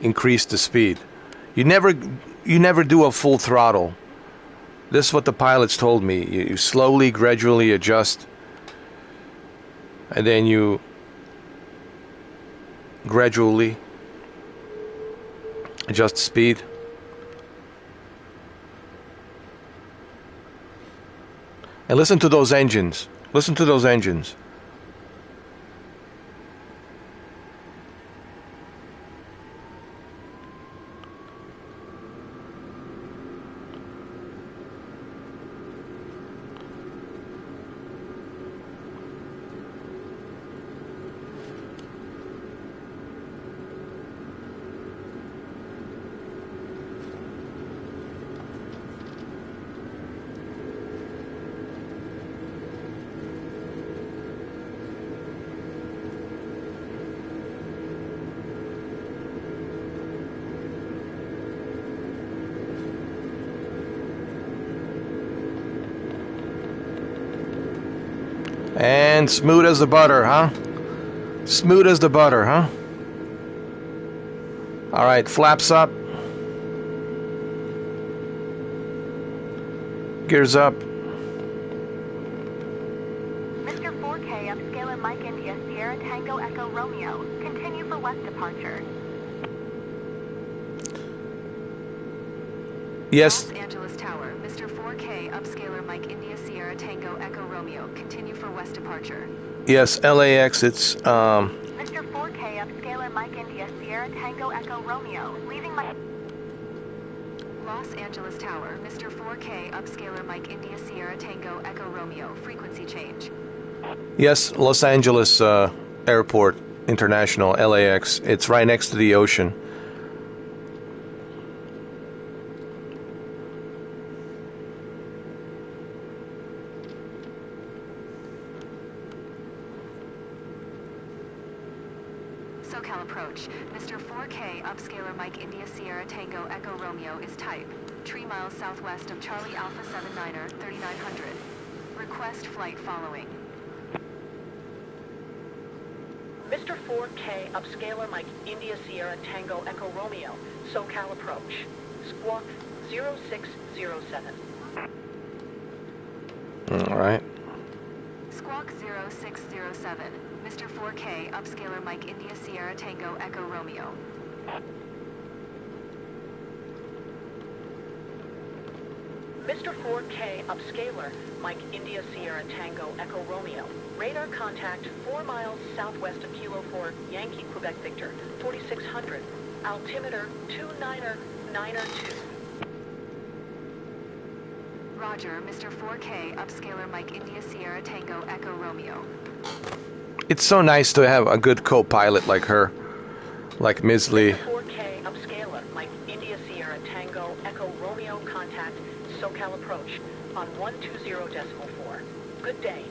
increase the speed. You never do a full throttle. This is what the pilots told me. You slowly, gradually adjust, and then you gradually adjust speed. And listen to those engines. Listen to those engines. And smooth as the butter, huh? Smooth as the butter, huh? All right, flaps up. Gears up. Mr. 4K, upscaler Mike India, Sierra Tango Echo Romeo. Continue for west departure. Yes. Los Angeles Tower, Mr. 4K, upscaler Mike India Sierra Tango Echo Romeo. Continue for west departure. Yes, LAX, it's Mr. 4K, upscaler Mike India Sierra Tango Echo Romeo. Leaving my... Los Angeles Tower, Mr. 4K, upscaler Mike India Sierra Tango Echo Romeo. Frequency change. yes, Los Angeles Airport International, LAX. It's right next to the ocean. SoCal approach. Mr. 4K, upscaler Mike India Sierra Tango Echo Romeo is type. 3 miles southwest of Charlie Alpha 79er, 3900. Request flight following. Mr. 4K, upscaler Mike India Sierra Tango Echo Romeo, SoCal approach. Squawk 0607. All right. Squawk 0607. Mr. 4K, upscaler Mike India Sierra Tango Echo Romeo. Mr. 4K, upscaler Mike India Sierra Tango Echo Romeo. Radar contact 4 miles southwest of Kilo 4 Yankee Quebec Victor, 4600. Altimeter 299er2. Roger, Mr. 4K, upscaler Mike India Sierra Tango Echo Romeo. It's so nice to have a good co-pilot like her, like Ms. Lee. Mr. 4K, upscaler Mike India Sierra Tango Echo Romeo contact SoCal approach on 120.4. Good day.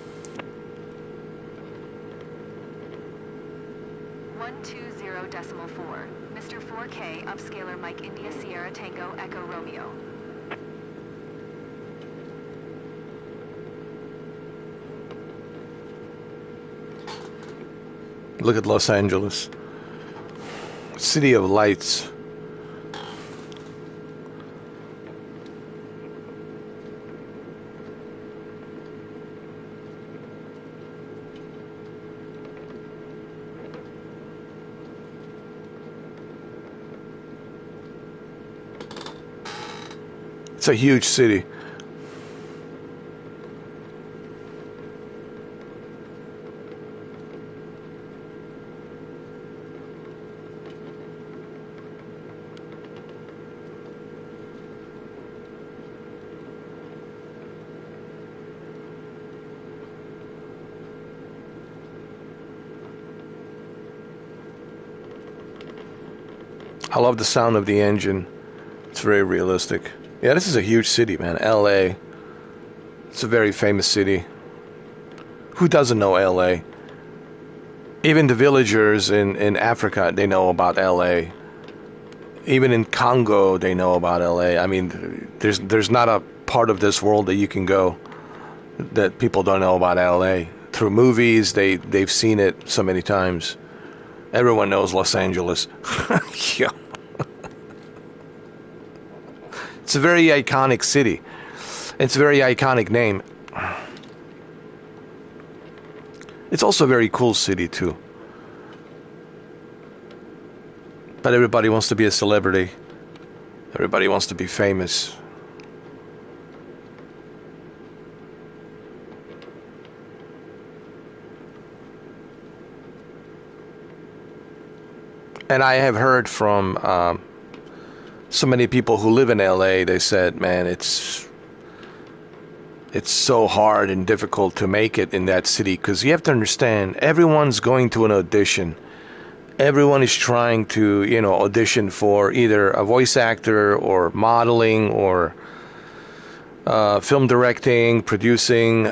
120.4. Mr. 4K, upscaler Mike India Sierra Tango Echo Romeo. Look at Los Angeles. City of lights. It's a huge city. I love the sound of the engine. It's very realistic. Yeah, this is a huge city, man. LA. It's a very famous city. Who doesn't know LA? Even the villagers in Africa, they know about LA. Even in Congo, they know about LA. I mean, there's not a part of this world that you can go that people don't know about LA. Through movies, they've seen it so many times. Everyone knows Los Angeles. Yeah. It's a very iconic city. It's a very iconic name. It's also a very cool city too. But everybody wants to be a celebrity. Everybody wants to be famous. And I have heard from so many people who live in LA, they said, man, it's so hard and difficult to make it in that city, because you have to understand, everyone's going to an audition. Everyone is trying to, audition for either a voice actor or modeling or film directing, producing,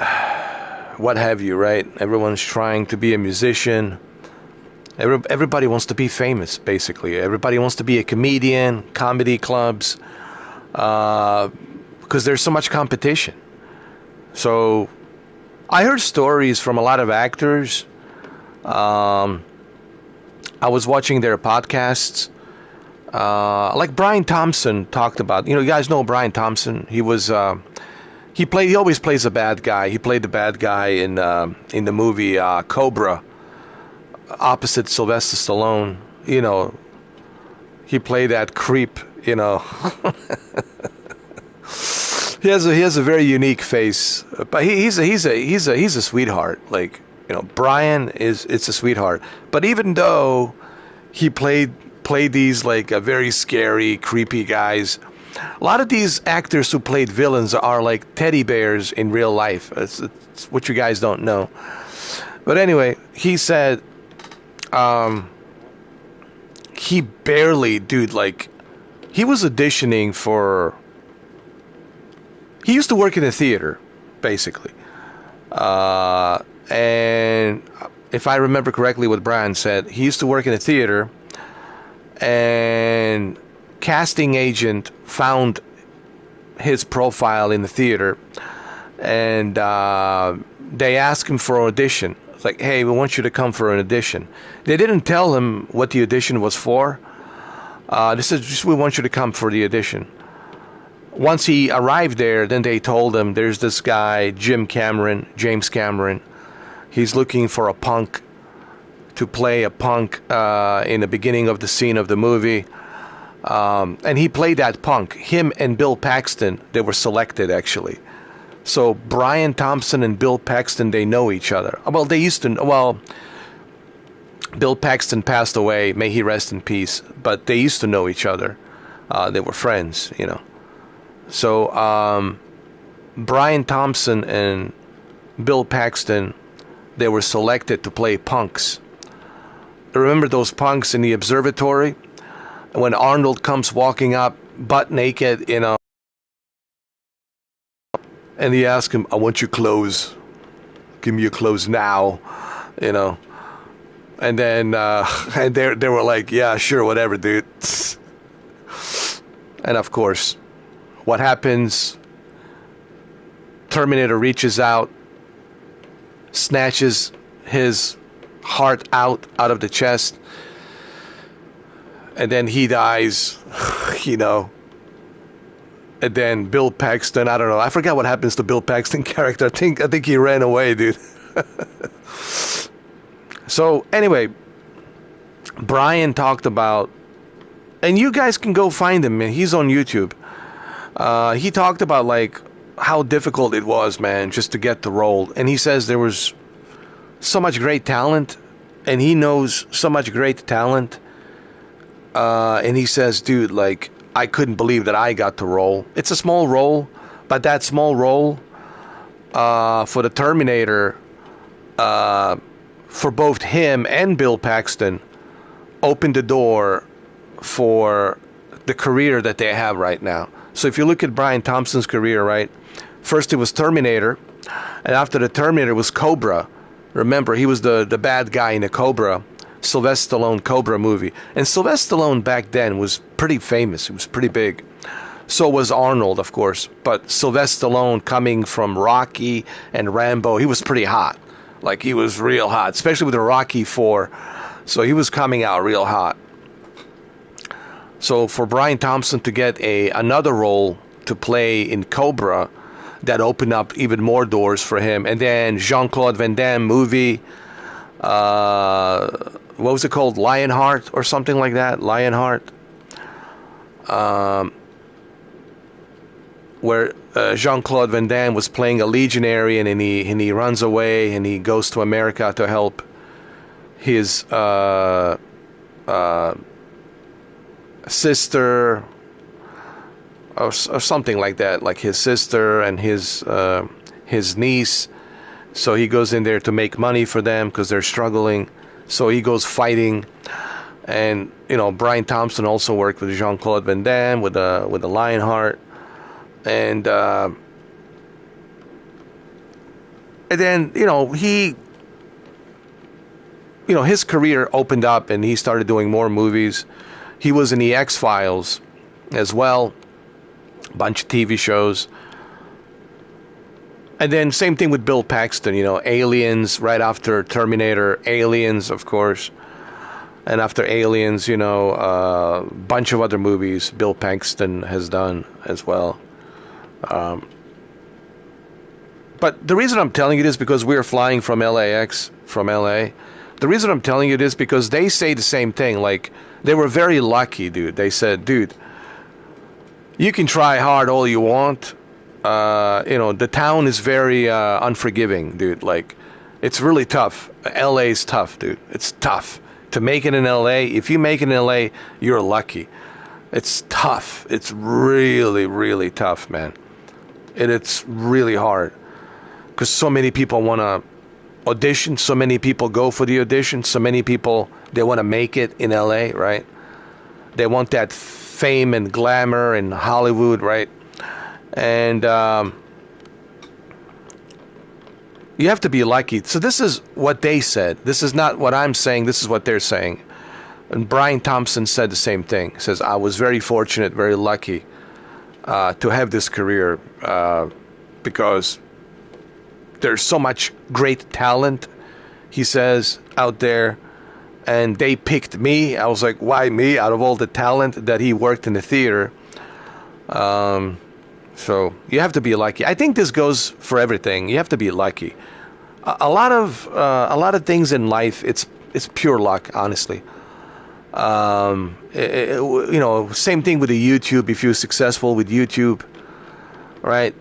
what have you, right? Everyone's trying to be a musician. Everybody wants to be famous, basically. Everybody wants to be a comedian, comedy clubs, because there's so much competition. So I heard stories from a lot of actors. I was watching their podcasts. Like Brian Thompson talked about. You guys know Brian Thompson. He always plays a bad guy. He played the bad guy in the movie Cobra, opposite Sylvester Stallone. He played that creep. He has a very unique face, but he's a sweetheart. Like, Brian it's a sweetheart. But even though he played these like very scary, creepy guys, a lot of these actors who played villains are like teddy bears in real life. It's what you guys don't know. But anyway, he said he barely, dude, like, he was auditioning for... He used to work in a theater, basically. And if I remember correctly what Brian said, he used to work in a theater, and casting agent found his profile in the theater, and they asked him for audition. It's like, hey, we want you to come for an audition. They didn't tell him what the audition was for. They said, just we want you to come for the audition. Once he arrived there, then they told him there's this guy, James Cameron. He's looking for a punk to play a punk in the beginning of the scene of the movie. And he played that punk. Him and Bill Paxton, they were selected actually. So Brian Thompson and Bill Paxton, they know each other. Well, they used to. Well, Bill Paxton passed away. May he rest in peace. But they used to know each other. They were friends, you know. So Brian Thompson and Bill Paxton, they were selected to play punks. Remember those punks in the observatory? When Arnold comes walking up butt naked, you know, and he asks him, I want your clothes. Give me your clothes now, you know. And then and they were like, yeah, sure, whatever, dude. And of course, what happens? Terminator reaches out, snatches his heart out of the chest, and then he dies, you know. And then Bill Paxton, I don't know, I forgot what happens to Bill Paxton character. I think he ran away, dude. So anyway, Brian talked about, and you guys can go find him, man. He's on YouTube. He talked about like how difficult it was, man, just to get the role. And he says there was so much great talent, and he knows so much great talent. And he says, dude, like, I couldn't believe that I got the role. It's a small role, but that small role for the Terminator, for both him and Bill Paxton, opened the door for the career that they have right now. So if you look at Brian Thompson's career, right, first it was Terminator, and after the Terminator was Cobra. Remember, he was the bad guy in the Cobra, Sylvester Stallone Cobra movie. And Sylvester Stallone back then was pretty famous. He was pretty big. So was Arnold, of course. But Sylvester Stallone, coming from Rocky and Rambo, he was pretty hot. Like, he was real hot, especially with the Rocky 4. So he was coming out real hot. So for Brian Thompson to get another role to play in Cobra, that opened up even more doors for him. And then Jean-Claude Van Damme movie, what was it called? Lionheart or something like that? Lionheart. Where Jean-Claude Van Damme was playing a legionary, and he runs away and he goes to America to help his sister, or something like that, like his sister and his niece. So he goes in there to make money for them because they're struggling. So he goes fighting, and you know, Brian Thompson also worked with Jean-Claude Van Damme with the Lionheart, and then you know his career opened up and he started doing more movies. He was in the X-Files as well. Bunch of TV shows. And then same thing with Bill Paxton, you know, Aliens, right after Terminator, Aliens, of course. And after Aliens, you know, a bunch of other movies Bill Paxton has done as well. But the reason I'm telling you this, because we're flying from LAX, from LA. The reason I'm telling you this, because they say the same thing. Like, they were very lucky, dude. They said, dude, you can try hard all you want. You know, the town is very unforgiving, dude. Like, it's really tough. LA is tough, dude. It's tough to make it in LA. If you make it in LA, you're lucky. It's tough. It's really, really tough, man. It's really hard because so many people want to audition. So many people go for the audition. So many people, they want to make it in LA, right? They want that fame and glamour in Hollywood, right? And you have to be lucky. So this is what they said. This is not what I'm saying. This is what they're saying. And Brian Thompson said the same thing. He says, I was very fortunate, very lucky to have this career because there's so much great talent he says, out there, and they picked me. I was like, why me? Out of all the talent that he worked in the theater. So you have to be lucky. I think this goes for everything. You have to be lucky. A lot of things in life, it's pure luck, honestly. Same thing with the YouTube. If you're successful with YouTube, right?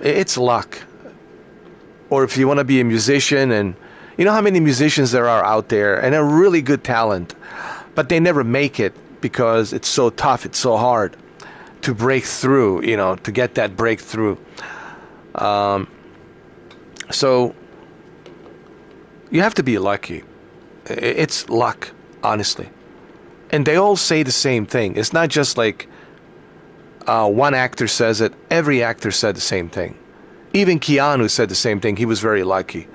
It's luck. Or if you want to be a musician, and you know how many musicians there are out there, and they're really good talent, but they never make it because it's so tough, it's so hard to break through, to get that breakthrough. So you have to be lucky. It's luck, honestly. And they all say the same thing. It's not just like one actor says it. Every actor said the same thing. Even Keanu said the same thing. He was very lucky.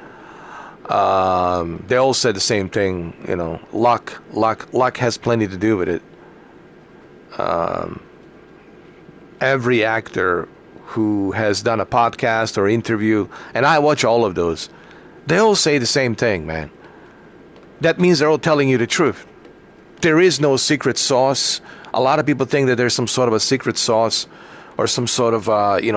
They all said the same thing. Luck has plenty to do with it. Every actor who has done a podcast or interview, and I watch all of those, they all say the same thing, man. That means they're all telling you the truth. There is no secret sauce. A lot of people think that there's some sort of a secret sauce or some sort of,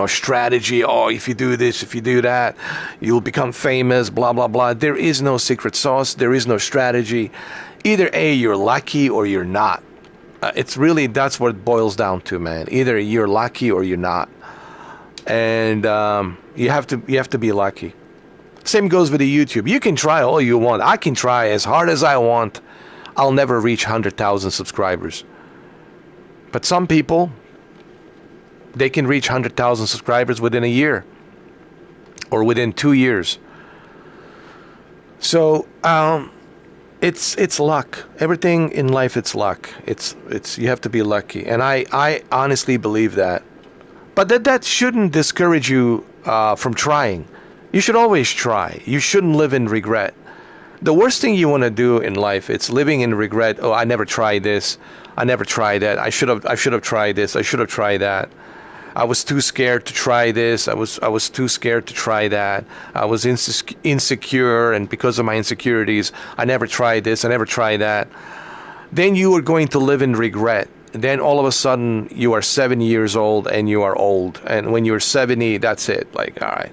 strategy. Oh, if you do this, if you do that, you'll become famous, blah, blah, blah. There is no secret sauce. There is no strategy. Either A, you're lucky or you're not. It's really, that's what it boils down to, man. Either you're lucky or you're not. And you have to be lucky. Same goes with the YouTube. You can try all you want. I can try as hard as I want. I'll never reach 100,000 subscribers. But some people, they can reach 100,000 subscribers within a year or within 2 years. So it's luck. Everything in life, it's luck. It's you have to be lucky, and I honestly believe that. But that shouldn't discourage you from trying. You should always try. You shouldn't live in regret. The worst thing you want to do in life, it's living in regret. Oh, I never tried this. I never tried that. I should have tried this. I should have tried that. I was too scared to try this. I was too scared to try that. I was insecure, and because of my insecurities, I never tried this. I never tried that. Then you are going to live in regret. Then all of a sudden you are 70 years old and you are old. And when you're 70, that's it. Like, all right,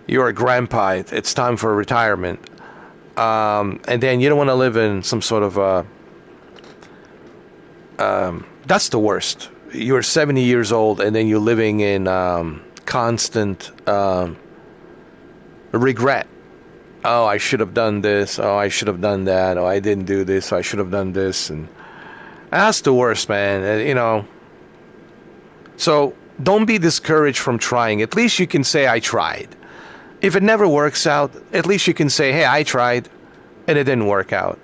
you're a grandpa. It's time for retirement. And then you don't want to live in some sort of that's the worst. You're 70 years old and then you're living in constant regret. Oh, I should have done this. Oh, I should have done that. Oh, I didn't do this. So I should have done this. And that's the worst, man. So don't be discouraged from trying. At least you can say, I tried. If it never works out, at least you can say, hey, I tried and it didn't work out.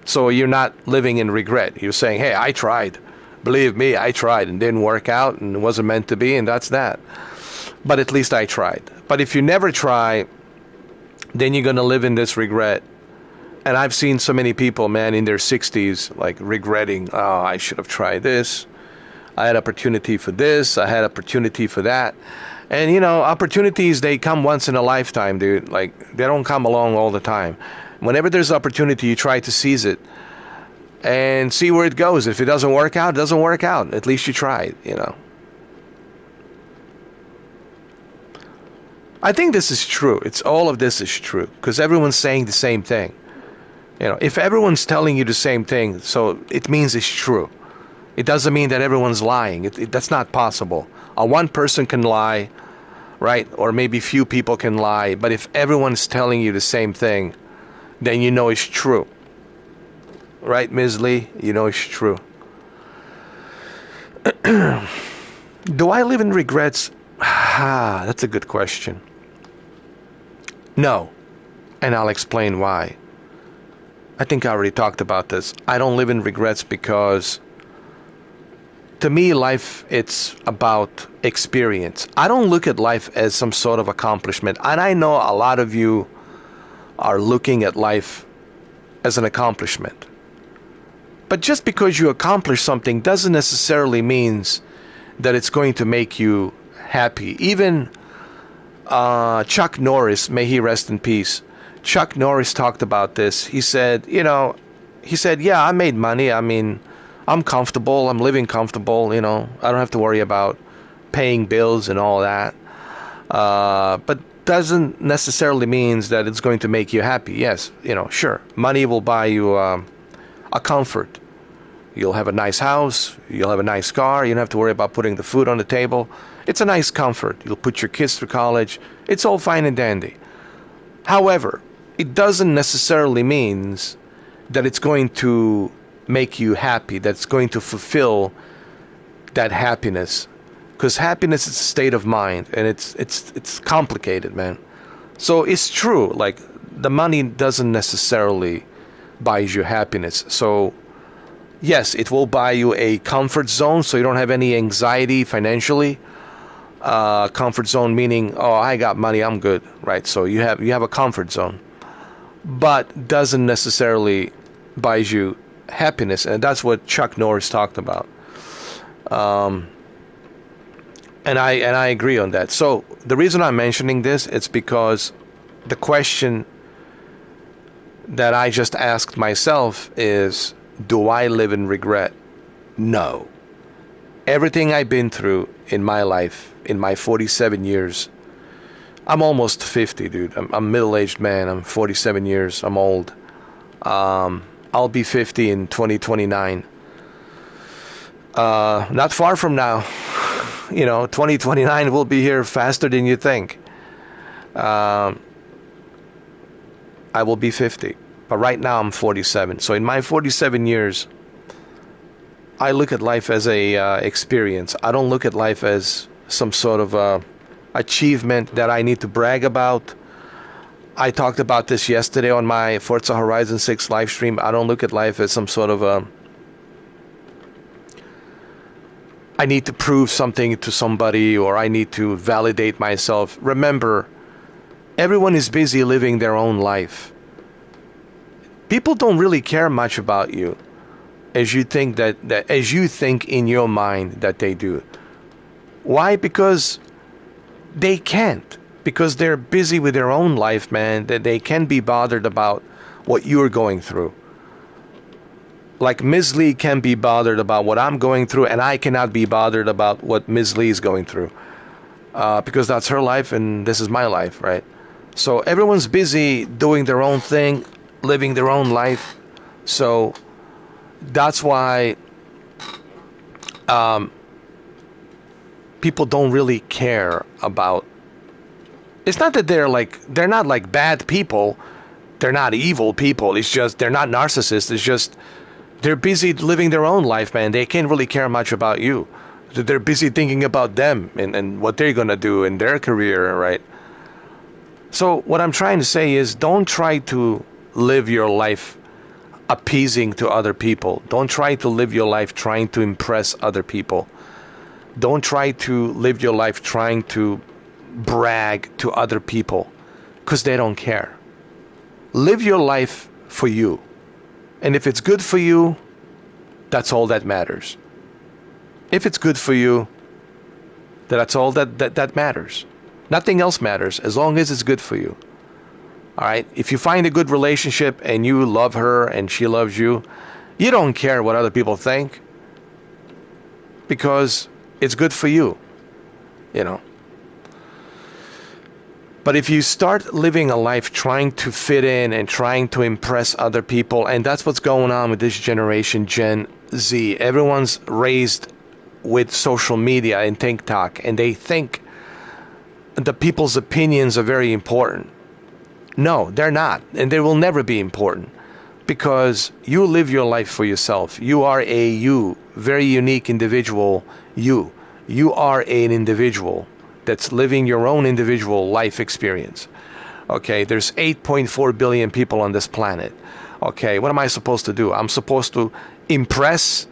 So you're not living in regret. You're saying, hey, I tried. Believe me, I tried and didn't work out and it wasn't meant to be, and that's that. But at least I tried. But if you never try, then you're going to live in this regret. And I've seen so many people, man, in their 60s, like regretting, oh, I should have tried this. I had opportunity for this. I had opportunity for that. And, opportunities, they come once in a lifetime, dude. Like, they don't come along all the time. Whenever there's opportunity, you try to seize it and see where it goes. If it doesn't work out, it doesn't work out. At least you tried, I think this is true. All of this is true because everyone's saying the same thing. If everyone's telling you the same thing, so it means it's true. It doesn't mean that everyone's lying. That's not possible. One person can lie, right? Or maybe few people can lie. But if everyone's telling you the same thing, then you know it's true. Right, Ms. Lee? You know it's true. Do I live in regrets? That's a good question. No. And I'll explain why. I think I already talked about this. I don't live in regrets because to me, life, it's about experience. I don't look at life as some sort of accomplishment. And I know a lot of you are looking at life as an accomplishment. But just because you accomplish something doesn't necessarily mean that it's going to make you happy. Even Chuck Norris, may he rest in peace, Chuck Norris talked about this. He said, yeah, I made money. I mean, I'm comfortable. I'm living comfortable. I don't have to worry about paying bills and all that. But doesn't necessarily means that it's going to make you happy. Yes, sure. Money will buy you a comfort. You'll have a nice house. You'll have a nice car. You don't have to worry about putting the food on the table. It's a nice comfort. You'll put your kids through college. It's all fine and dandy. However, it doesn't necessarily means that it's going to make you happy, that's going to fulfill that happiness. Because happiness is a state of mind, and it's complicated, man. So it's true, like, the money doesn't necessarily buy you happiness. So yes, it will buy you a comfort zone, so you don't have any anxiety financially. Comfort zone meaning, oh, I got money, I'm good, right? So you have a comfort zone, but doesn't necessarily buy you happiness, and that's what Chuck Norris talked about. And I agree on that. So the reason I'm mentioning this, it's because the question that I just asked myself is, do I live in regret? No. Everything I've been through in my life, in my 47 years, I'm almost 50, dude. I'm a middle-aged man. I'm 47 years. I'm old. I'll be 50 in 2029. Not far from now. 2029 will be here faster than you think. I will be 50. But right now I'm 47. So in my 47 years, I look at life as a experience. I don't look at life as some sort of achievement that I need to brag about. I talked about this yesterday on my Forza Horizon 6 live stream. I don't look at life as some sort of I need to prove something to somebody, or I need to validate myself. Remember, everyone is busy living their own life. People don't really care much about you as you think as you think in your mind that they do. Why? Because they can't. Because they're busy with their own life, man. That they can't be bothered about what you're going through. Like Ms. Lee can be bothered about what I'm going through, and I cannot be bothered about what Ms. Lee is going through. Because that's her life and this is my life, right? So everyone's busy doing their own thing, living their own life. So that's why people don't really care about. It's not that they're not like bad people. They're not evil people. It's just they're not narcissists. It's just they're busy living their own life, man. They can't really care much about you. They're busy thinking about them and what they're going to do in their career, right? So what I'm trying to say is, don't try to live your life appeasing to other people. Don't try to live your life trying to impress other people. Don't try to live your life trying to brag to other people, because they don't care. Live your life for you. And if it's good for you, that's all that matters. If it's good for you, that's all that matters. Nothing else matters as long as it's good for you. All right? If you find a good relationship and you love her and she loves you, you don't care what other people think, because it's good for you, But if you start living a life trying to fit in and trying to impress other people, and that's what's going on with this generation, Gen Z. Everyone's raised with social media and TikTok, and they think the people's opinions are very important. No, they're not, and they will never be important, because you live your life for yourself. You are a very unique individual. You are an individual that's living your own individual life experience. Okay, there's 8.4 billion people on this planet. Okay, what am I supposed to do? I'm supposed to impress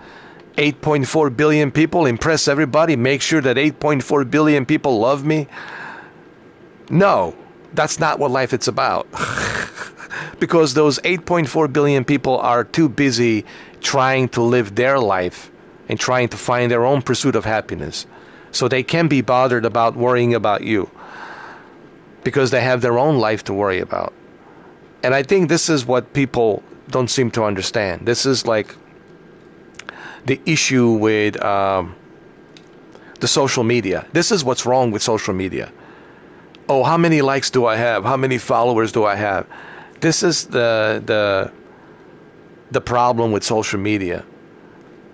8.4 billion people, impress everybody, make sure that 8.4 billion people love me? No, that's not what life is about. Because those 8.4 billion people are too busy trying to live their life and trying to find their own pursuit of happiness. So they can be bothered about worrying about you, because they have their own life to worry about. And I think this is what people don't seem to understand. This is like the issue with the social media. This is what's wrong with social media. Oh, how many likes do I have? How many followers do I have? This is the problem with social media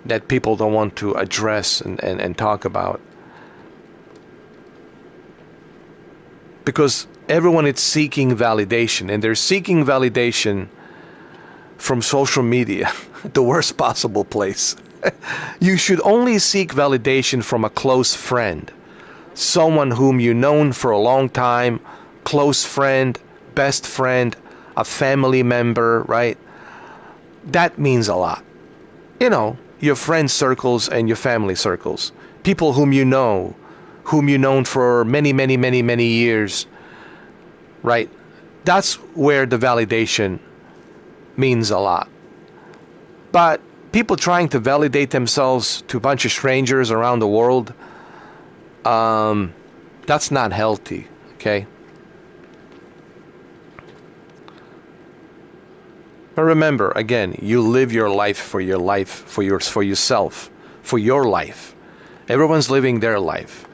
that people don't want to address and talk about. Because everyone is seeking validation, and they're seeking validation from social media, the worst possible place. You should only seek validation from a close friend, someone whom you've known for a long time, close friend, best friend, a family member, right? That means a lot. You know, your friend circles and your family circles. People whom you've known for many, many, many, many years, right? That's where the validation means a lot. But people trying to validate themselves to a bunch of strangers around the world, that's not healthy, okay? But remember, again, you live your life, for yourself, for your life. Everyone's living their life.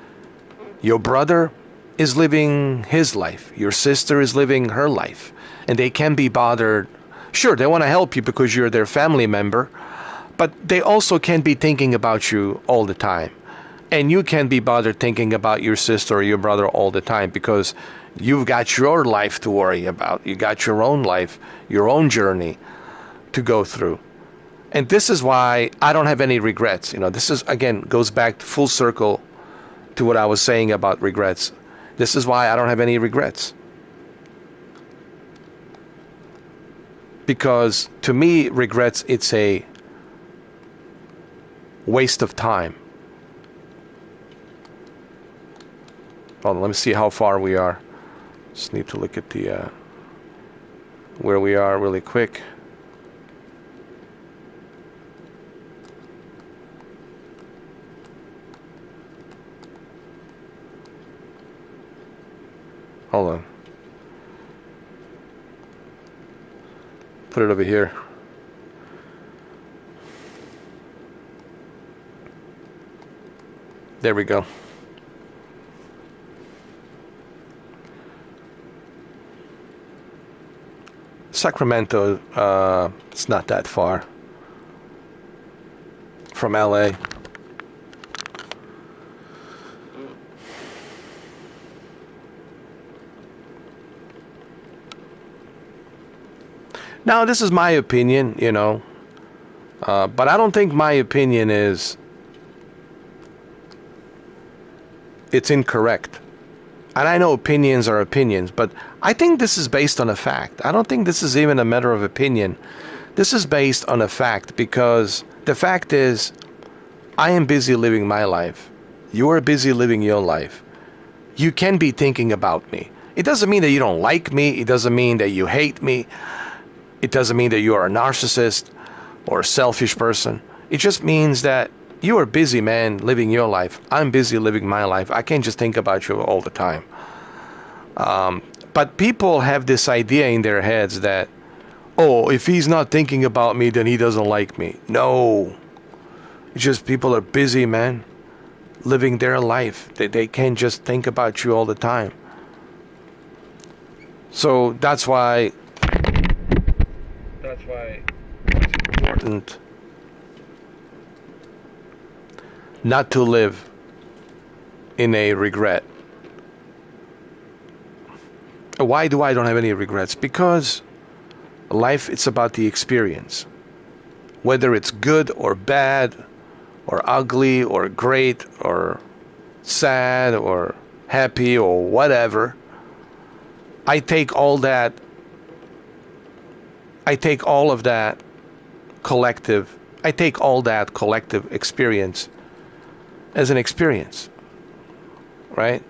Your brother is living his life. Your sister is living her life. And they can be bothered. Sure, they want to help you because you're their family member, but they also can be thinking about you all the time. And you can be bothered thinking about your sister or your brother all the time because you've got your life to worry about. You got your own life, your own journey to go through. And this is why I don't have any regrets. You know, this is, again, goes back full circle to what I was saying about regrets. This is why I don't have any regrets. Because to me, regrets, it's a waste of time. Hold on, let me see how far we are. Just need to look at the where we are really quick. Hold on. Put it over here. There we go. Sacramento, it's not that far from LA. Now, this is my opinion, you know, but I don't think my opinion it's incorrect. And I know opinions are opinions, but I think this is based on a fact. I don't think this is even a matter of opinion. This is based on a fact, because the fact is, I am busy living my life. You are busy living your life. You can be thinking about me. It doesn't mean that you don't like me. It doesn't mean that you hate me. It doesn't mean that you are a narcissist or a selfish person. It just means that you are busy, man, living your life. I'm busy living my life. I can't just think about you all the time. But people have this idea in their heads that, oh, if he's not thinking about me, then he doesn't like me. No. It's just people are busy, man, living their life. They can't just think about you all the time. So that's why it's important not to live in a regret. Why do I don't have any regrets? Because life, it's about the experience. Whether it's good or bad, or ugly, or great, or sad, or happy, or whatever, I take all of that collective experience as an experience, right?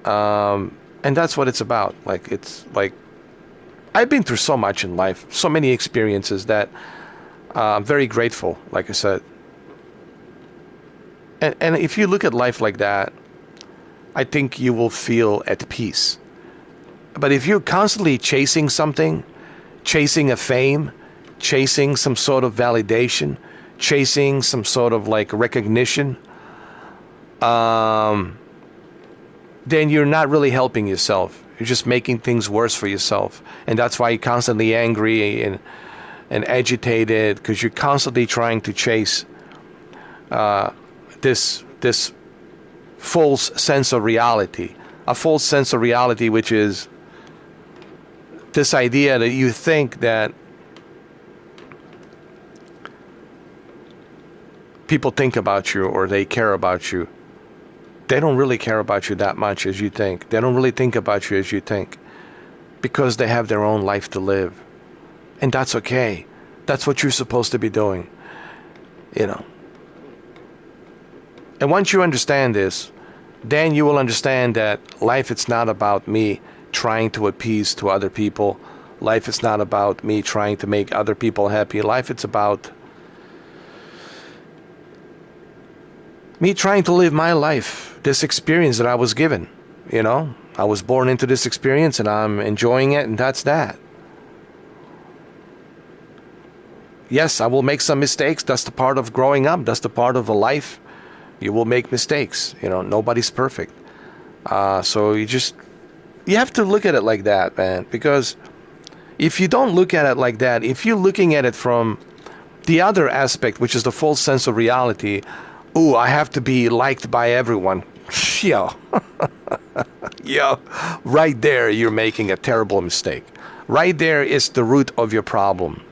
And that's what it's about. Like, it's like, I've been through so much in life, so many experiences that I'm very grateful, like I said. And if you look at life like that, I think you will feel at peace. But if you're constantly chasing something, chasing a fame, chasing some sort of validation, chasing some sort of like recognition, then you're not really helping yourself. You're just making things worse for yourself. And that's why you're constantly angry and agitated, because you're constantly trying to chase this false sense of reality. A false sense of reality, which is this idea that you think that people think about you or they care about you. They don't really care about you that much as you think. They don't really think about you as you think, because they have their own life to live. And that's okay. That's what you're supposed to be doing. You know. And once you understand this, then you will understand that life is not about me trying to appease to other people. Life is not about me trying to make other people happy. Life is about me trying to live my life, this experience that I was given. You know, I was born into this experience and I'm enjoying it, and that's that. Yes, I will make some mistakes. That's the part of growing up. That's the part of a life. You will make mistakes. You know, nobody's perfect. So you have to look at it like that, man. Because if you don't look at it like that, if you're looking at it from the other aspect, which is the false sense of reality, ooh, I have to be liked by everyone. Yo. Yo. Right there, you're making a terrible mistake. Right there is the root of your problem.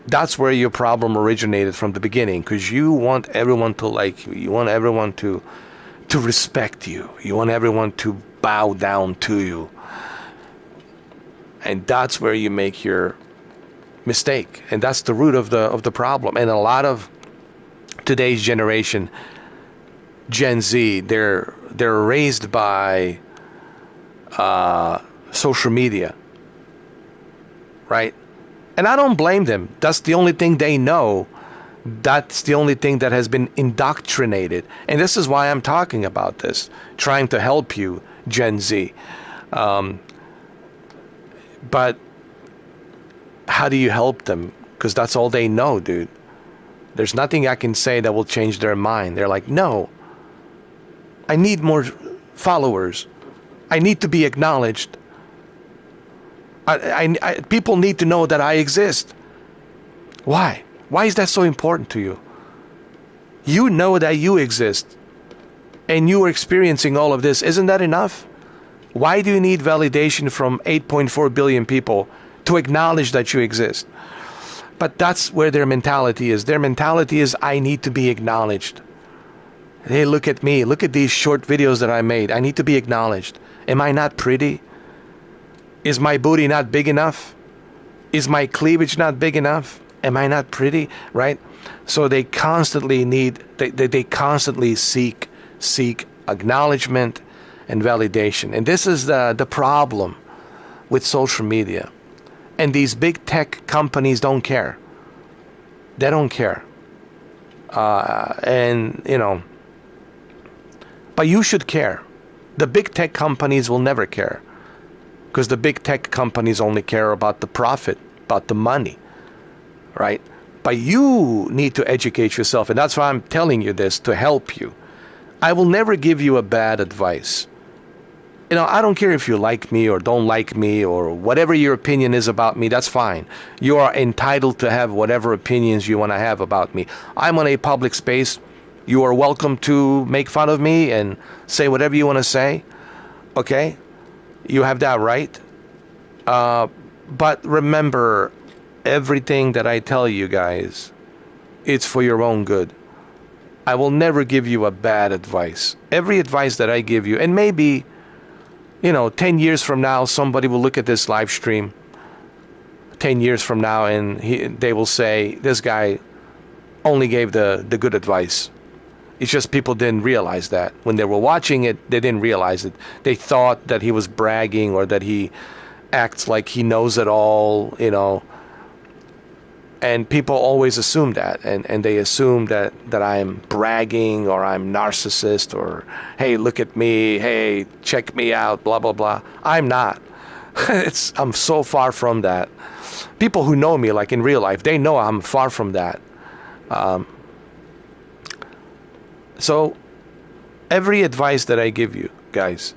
That's where your problem originated from the beginning, because you want everyone to like you. You want everyone to respect you. You want everyone to bow down to you. And that's where you make your mistake. And that's the root of the problem. And a lot of today's generation, Gen Z, they're raised by social media, right? And I don't blame them. That's the only thing they know. That's the only thing that has been indoctrinated. And this is why I'm talking about this, trying to help you, Gen Z. But how do you help them? Because that's all they know, dude. There's nothing I can say that will change their mind. They're like, no, I need more followers. I need to be acknowledged. People need to know that I exist. Why? Why is that so important to you? You know that you exist. And you are experiencing all of this. Isn't that enough? Why do you need validation from 8.4 billion people to acknowledge that you exist? But that's where their mentality is. Their mentality is, I need to be acknowledged. Hey, look at me. Look at these short videos that I made. I need to be acknowledged. Am I not pretty? Is my booty not big enough? Is my cleavage not big enough? Am I not pretty? Right? So they constantly they constantly seek acknowledgement and validation. And this is the problem with social media. And these big tech companies don't care. They don't care. And, you know, but you should care. The big tech companies will never care. Because the big tech companies only care about the profit, about the money, right? But you need to educate yourself. And that's why I'm telling you this, to help you. I will never give you a bad advice. You know, I don't care if you like me or don't like me or whatever your opinion is about me, that's fine. You are entitled to have whatever opinions you want to have about me. I'm on a public space. You are welcome to make fun of me and say whatever you want to say. Okay? You have that right. But remember, everything that I tell you guys, it's for your own good. I will never give you a bad advice. Every advice that I give you, and maybe, you know, 10 years from now, somebody will look at this live stream 10 years from now and they will say, this guy only gave the good advice. It's just people didn't realize that. When they were watching it, they didn't realize it. They thought that he was bragging or that he acts like he knows it all, you know. And people always assume that. And they assume that I'm bragging or I'm narcissist or, hey, look at me, hey, check me out, blah, blah, blah. I'm not. I'm so far from that. People who know me, like in real life, they know I'm far from that. So every advice that I give you guys,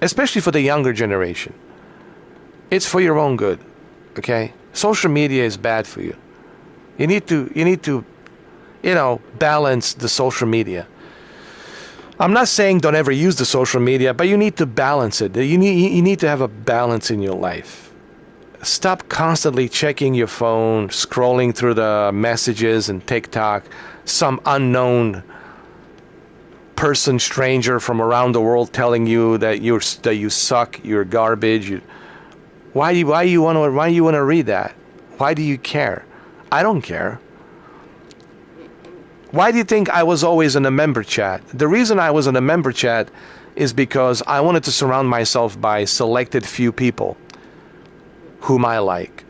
especially for the younger generation, it's for your own good. Okay? Social media is bad for you. You need to balance the social media. I'm not saying don't ever use the social media, but you need to balance it. You need to have a balance in your life. Stop constantly checking your phone, scrolling through the messages and TikTok, some unknown person, stranger from around the world telling you that you suck, you're garbage. Why do you want to read that? Why do you care? I don't care. Why do you think I was always in a member chat? The reason I was in a member chat is because I wanted to surround myself by selected few people whom I like.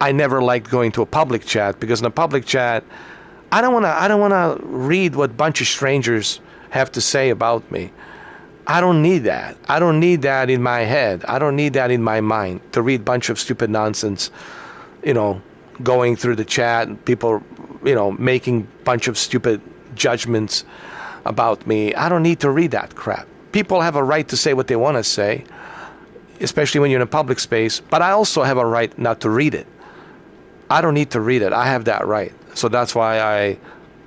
I never liked going to a public chat because in a public chat, I don't want to read what a bunch of strangers have to say about me. I don't need that. I don't need that in my head. I don't need that in my mind to read a bunch of stupid nonsense, going through the chat, people, making a bunch of stupid judgments about me. I don't need to read that crap. People have a right to say what they want to say, especially when you're in a public space, but I also have a right not to read it. I don't need to read it. I have that right. So that's why I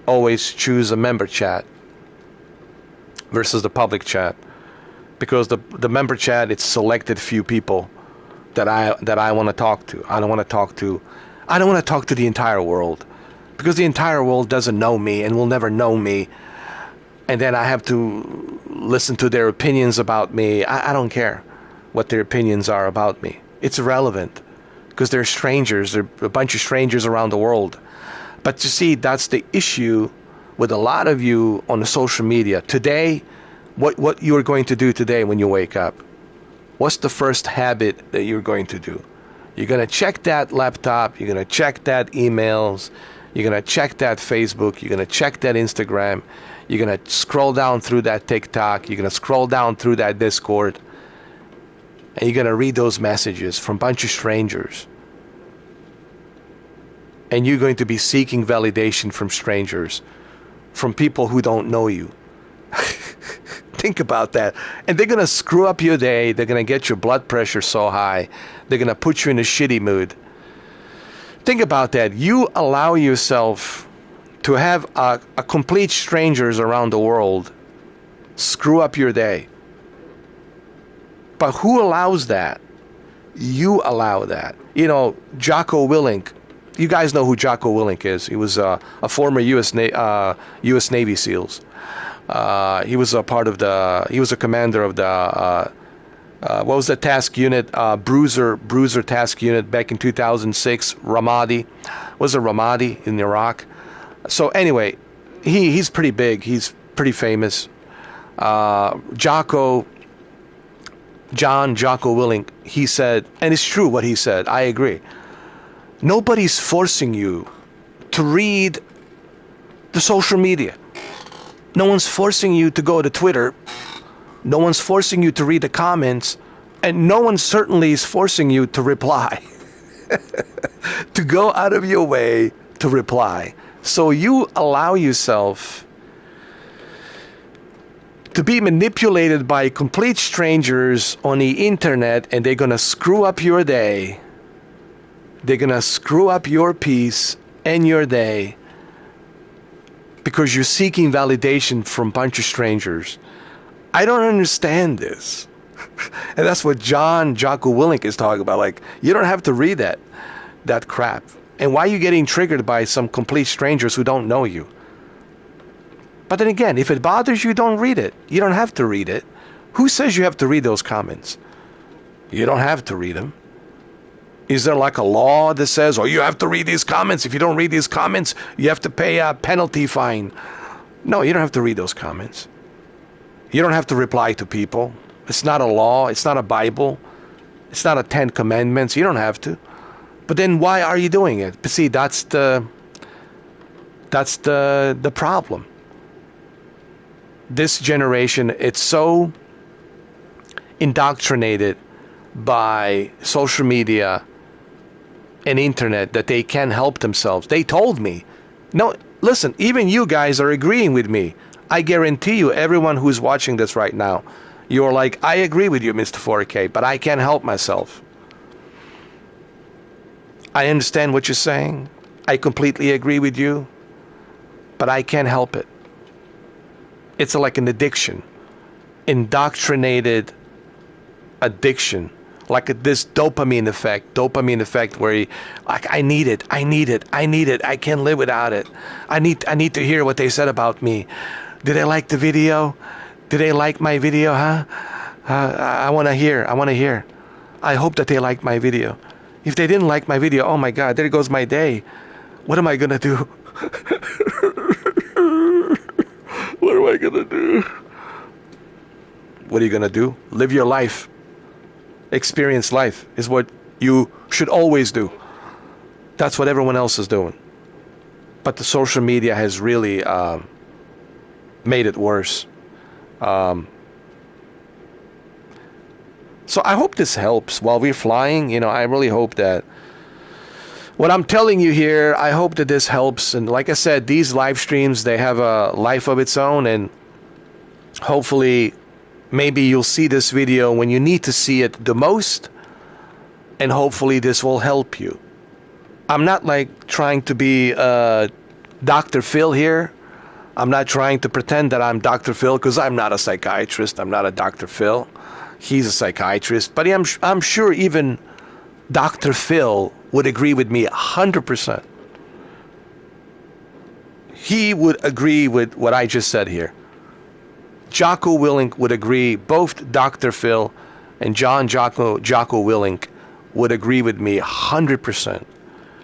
always choose a member chat versus the public chat, because the member chat, it's selected few people that I want to talk to. I don't want to talk to the entire world, because the entire world doesn't know me and will never know me, and then I have to listen to their opinions about me. I don't care what their opinions are about me. It's irrelevant, because they're strangers. They're a bunch of strangers around the world. But you see, that's the issue with a lot of you on the social media today. What you are going to do today when you wake up? What's the first habit that you're going to do? You're going to check that laptop. You're going to check that emails. You're going to check that Facebook. You're going to check that Instagram. You're going to scroll down through that TikTok. You're going to scroll down through that Discord. And you're going to read those messages from a bunch of strangers. And you're going to be seeking validation from strangers, from people who don't know you. Think about that. And they're going to screw up your day. They're going to get your blood pressure so high. They're going to put you in a shitty mood. Think about that. You allow yourself to have a complete strangers around the world screw up your day. But who allows that? You allow that. Jocko Willink. You guys know who Jocko Willink is. He was a former U.S. Navy SEALs. He was he was a commander of the, what was the task unit? Bruiser task unit back in 2006. Ramadi. Was it Ramadi in Iraq? So anyway, he's pretty big. He's pretty famous. Jocko Willink, he said, and it's true what he said, I agree. Nobody's forcing you to read the social media. No one's forcing you to go to Twitter. No one's forcing you to read the comments. And no one certainly is forcing you to reply. To go out of your way to reply. So you allow yourself to be manipulated by complete strangers on the internet, and they're going to screw up your day. They're going to screw up your peace and your day because you're seeking validation from a bunch of strangers. I don't understand this. And that's what Jocko Willink is talking about. Like, you don't have to read that crap. And why are you getting triggered by some complete strangers who don't know you? But then again, if it bothers you, don't read it. You don't have to read it. Who says you have to read those comments? You don't have to read them. Is there like a law that says, oh, you have to read these comments? If you don't read these comments, you have to pay a penalty fine. No, you don't have to read those comments. You don't have to reply to people. It's not a law. It's not a Bible. It's not a 10 Commandments. You don't have to. But then why are you doing it? But see, that's the problem. This generation, it's so indoctrinated by social media and internet that they can help themselves. They told me. No, listen, even you guys are agreeing with me. I guarantee you, everyone who's watching this right now, you're like, I agree with you, Mr. 4K, but I can't help myself. I understand what you're saying. I completely agree with you, but I can't help it. It's like an addiction, indoctrinated addiction, like this dopamine effect where you, like, I need it, I can't live without it. I need to hear what they said about me. Did they like the video? Did they like my video, huh? I want to hear. I hope that they liked my video. If they didn't like my video, oh my God, there goes my day. What am I gonna do? What am I gonna do? What are you gonna do? Live your life. Experience life is what you should always do. That's what everyone else is doing. But the social media has really made it worse. So I hope this helps while we're flying. You know, I really hope that what I'm telling you here, I hope that this helps. And like I said, these live streams, they have a life of its own, and hopefully maybe you'll see this video when you need to see it the most, and hopefully this will help you. I'm not like trying to be Dr. Phil here. I'm not trying to pretend that I'm Dr. Phil, because I'm not a psychiatrist. I'm not a Dr. Phil. He's a psychiatrist. But I'm sure even Dr. Phil would agree with me 100%. He would agree with what I just said here. Jocko Willink would agree. Both Dr. Phil and Jocko Willink would agree with me 100%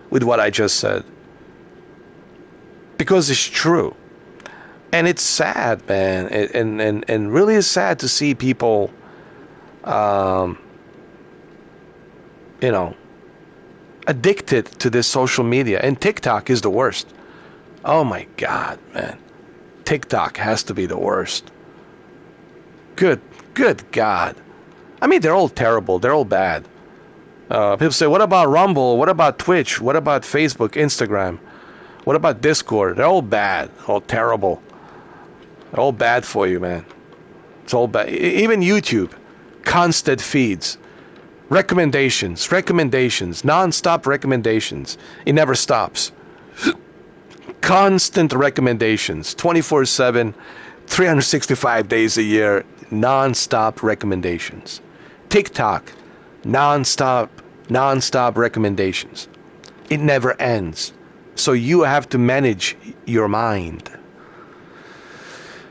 with what I just said. Because it's true. And it's sad, man. And really is sad to see people, addicted to this social media. And TikTok is the worst. Oh my God, man. TikTok has to be the worst. Good God. I mean, they're all terrible. They're all bad. People say, what about Rumble? What about Twitch? What about Facebook, Instagram? What about Discord? They're all bad. All terrible. They're all bad for you, man. It's all bad. Even YouTube. Constant feeds. Recommendations. Non-stop recommendations. It never stops. Constant recommendations. 24/7, 365 days a year. Non-stop recommendations. TikTok. Non-stop recommendations. It never ends. So you have to manage your mind.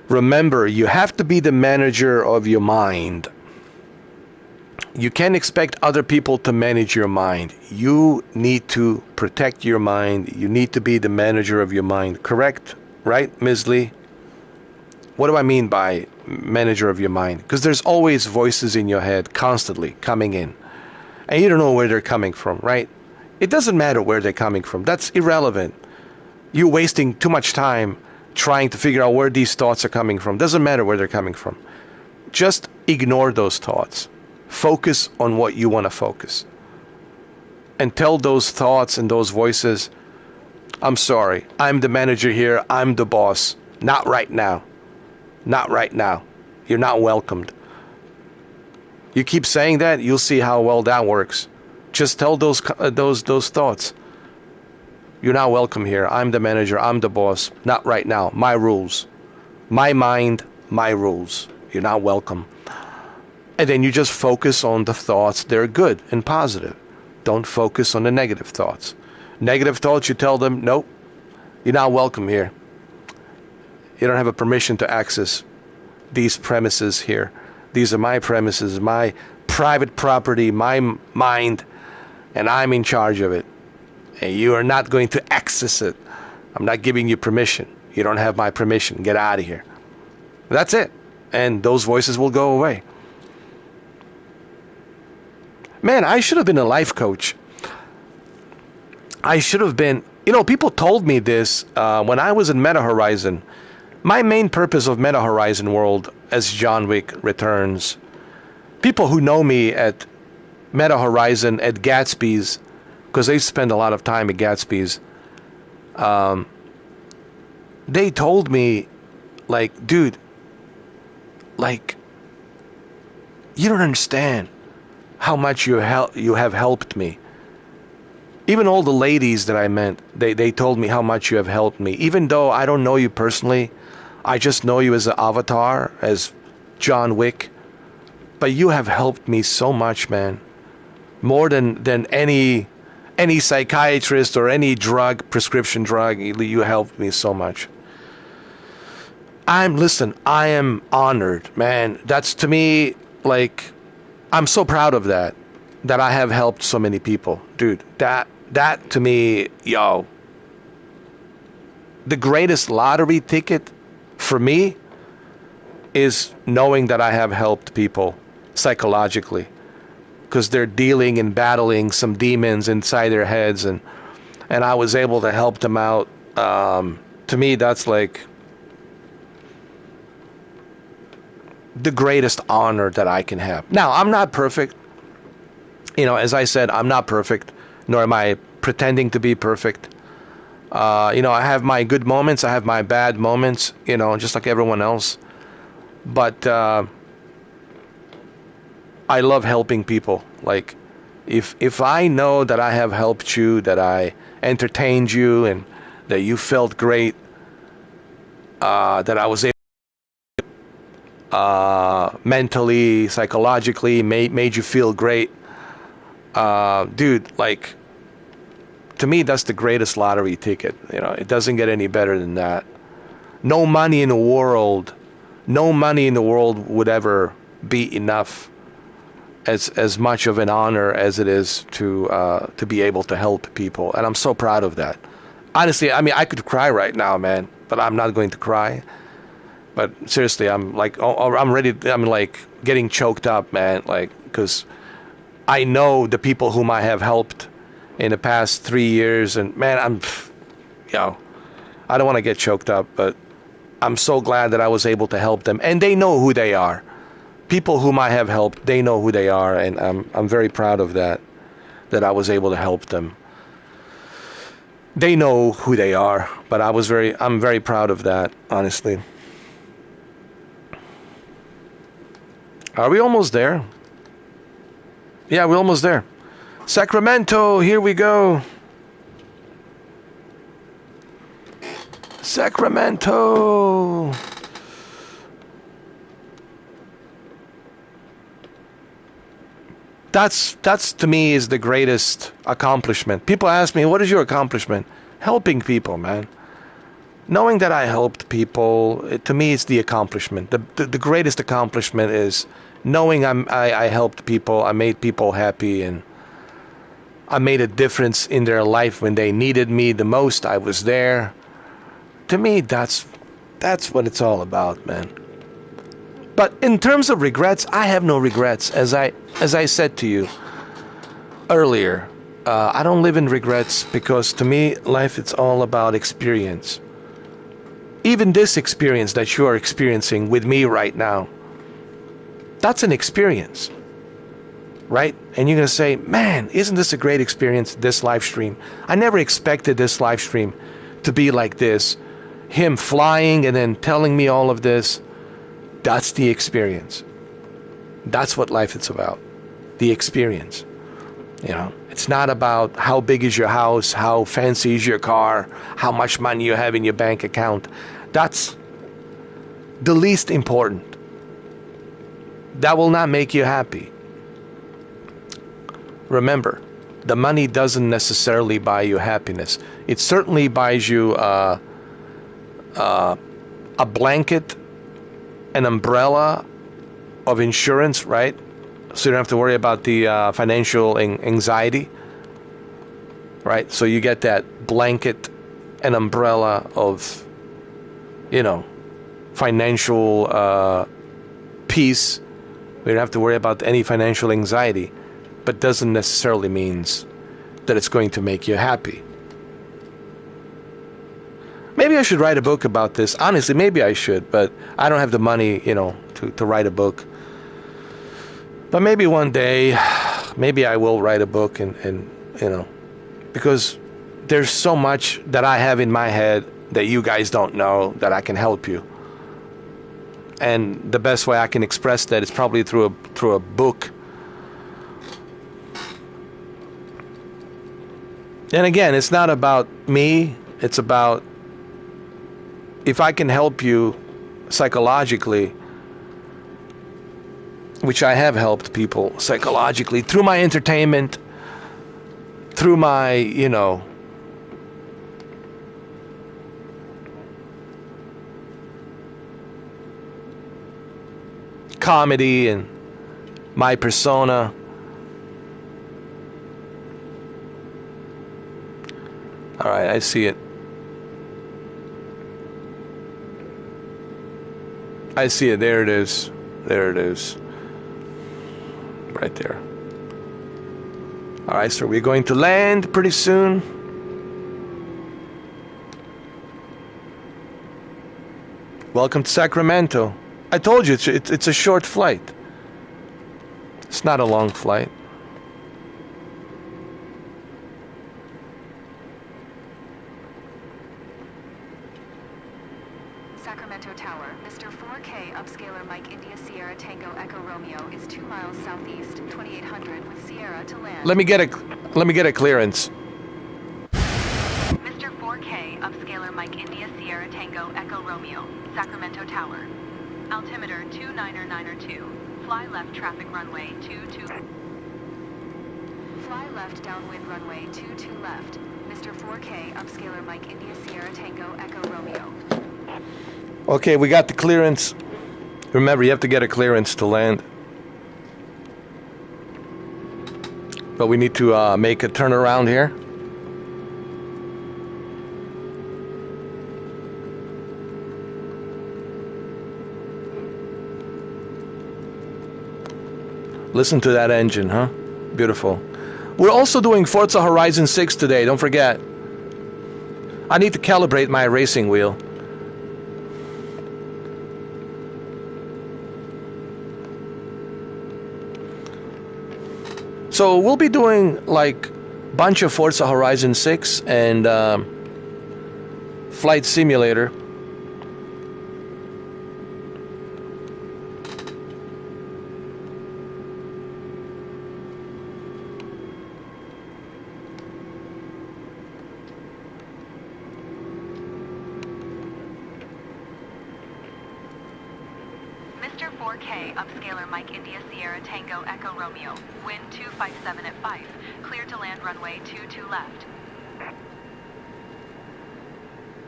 Remember, you have to be the manager of your mind. You can't expect other people to manage your mind. You need to protect your mind. You need to be the manager of your mind. Correct? Right, Ms. Lee? What do I mean by manager of your mind? Because there's always voices in your head constantly coming in. And you don't know where they're coming from, right? It doesn't matter where they're coming from. That's irrelevant. You're wasting too much time trying to figure out where these thoughts are coming from. Doesn't matter where they're coming from. Just ignore those thoughts. Focus on what you want to focus. And tell those thoughts and those voices, I'm sorry, I'm the manager here, I'm the boss. Not right now. Not right now. You're not welcomed. You keep saying that, you'll see how well that works. Just tell those thoughts. You're not welcome here. I'm the manager. I'm the boss. Not right now. My rules. My mind, my rules. You're not welcome. And then you just focus on the thoughts that are good and positive. Don't focus on the negative thoughts. Negative thoughts, you tell them, nope, you're not welcome here. You don't have a permission to access these premises here. These are my premises, my private property, my mind, and I'm in charge of it. And you are not going to access it. I'm not giving you permission. You don't have my permission. Get out of here. That's it. And those voices will go away. Man, I should have been a life coach. I should have been, people told me this when I was in Meta Horizon. My main purpose of Meta Horizon World as John Wick Returns, people who know me at Meta Horizon at Gatsby's, because they spend a lot of time at Gatsby's. They told me, like, dude, like, you don't understand how much you have helped me. Even all the ladies that I met, they told me how much you have helped me. Even though I don't know you personally, I just know you as an avatar, as John Wick. But you have helped me so much, man. More than any psychiatrist or any prescription drug. You helped me so much. I am honored, man. That's, to me, like, I'm so proud of that I have helped so many people. Dude, that to me, yo, the greatest lottery ticket for me is knowing that I have helped people psychologically, because they're dealing and battling some demons inside their heads, and I was able to help them out. To me, that's like the greatest honor that I can have. Now, I'm not perfect. You know, as I said, I'm not perfect, nor am I pretending to be perfect. You know, I have my good moments, I have my bad moments, you know, just like everyone else. But I love helping people. Like, if I know that I have helped you, that I entertained you, and that you felt great, that I was able mentally, psychologically, made you feel great, dude, like, to me, that's the greatest lottery ticket. You know, it doesn't get any better than that. No money in the world would ever be enough as much of an honor as it is to be able to help people, and I'm so proud of that. Honestly, I mean, I could cry right now, man, but I'm not going to cry. But seriously, I'm like, I'm ready. I'm like getting choked up, man, like, because I know the people whom I have helped in the past 3 years, and man, I don't want to get choked up, but I'm so glad that I was able to help them, and they know who they are. People whom I have helped, they know who they are, and I'm very proud of that I was able to help them. They know who they are, but I'm very proud of that, honestly. Are we almost there? Yeah, we're almost there. Sacramento, here we go. Sacramento. That's to me is the greatest accomplishment. People ask me, what is your accomplishment? Helping people, man. Knowing that I helped people, to me, it's the accomplishment. The greatest accomplishment is knowing I helped people, I made people happy, and I made a difference in their life when they needed me the most. I was there. To me, that's what it's all about, man. But in terms of regrets, I have no regrets. As I said to you earlier, I don't live in regrets, because to me, life, it's all about experience. Even this experience that you are experiencing with me right now, that's an experience, right? And you're going to say, man, isn't this a great experience, this live stream? I never expected this live stream to be like this. Him flying and then telling me all of this. That's the experience. That's what life is about. The experience. You know, it's not about how big is your house, how fancy is your car, how much money you have in your bank account. That's the least important. That will not make you happy. Remember, the money doesn't necessarily buy you happiness. It certainly buys you a blanket, an umbrella of insurance, right? So you don't have to worry about the financial anxiety, right? So you get that blanket and umbrella of, you know, financial peace. We don't have to worry about any financial anxiety, but doesn't necessarily means that it's going to make you happy. Maybe I should write a book about this. Honestly, maybe I should, but I don't have the money, you know, to write a book. But maybe one day, maybe I will write a book and you know, because there's so much that I have in my head that you guys don't know that I can help you. And the best way I can express that is probably through a book. And again, it's not about me, it's about if I can help you psychologically, which I have helped people psychologically through my entertainment, through my, you know, comedy and my persona. All right, I see it. I see it. There it is. There it is. Right there. All right, so we're going to land pretty soon. Welcome to Sacramento. I told you it's a short flight. It's not a long flight. Sacramento Tower, Mr. 4K, upscaler Mike India Sierra Tango Echo Romeo is 2 miles southeast, 2800 with Sierra to land. Let me get a clearance. Mr. 4K, upscaler Mike India Sierra Tango Echo Romeo, Sacramento Tower. Altimeter 29902. Fly left traffic runway 22. Fly left downwind runway 22 left. Mr. 4K, upscaler Mike India Sierra Tango Echo Romeo. Okay, we got the clearance. Remember, you have to get a clearance to land. But we need to make a turnaround here. Listen to that engine, huh? Beautiful. We're also doing Forza Horizon 6 today, don't forget. I need to calibrate my racing wheel. So we'll be doing like a bunch of Forza Horizon 6 and Flight Simulator. Mr. 4K, upscaler Mike India Sierra Tango Echo Romeo. Wind 257 at 5. Clear to land runway 22 left.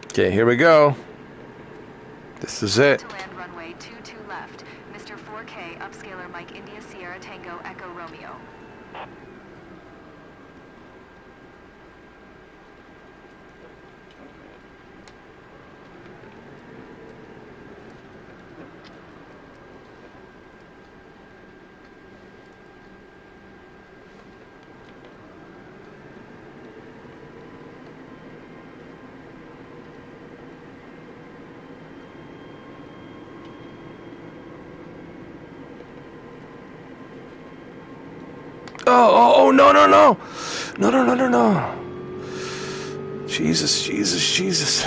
Okay, here we go. This is it. To land runway 22 left. Mr. 4K, upscaler Mike India Sierra Tango Echo Romeo. Oh, no, no, no. No, no, no, no, no. Jesus, Jesus, Jesus.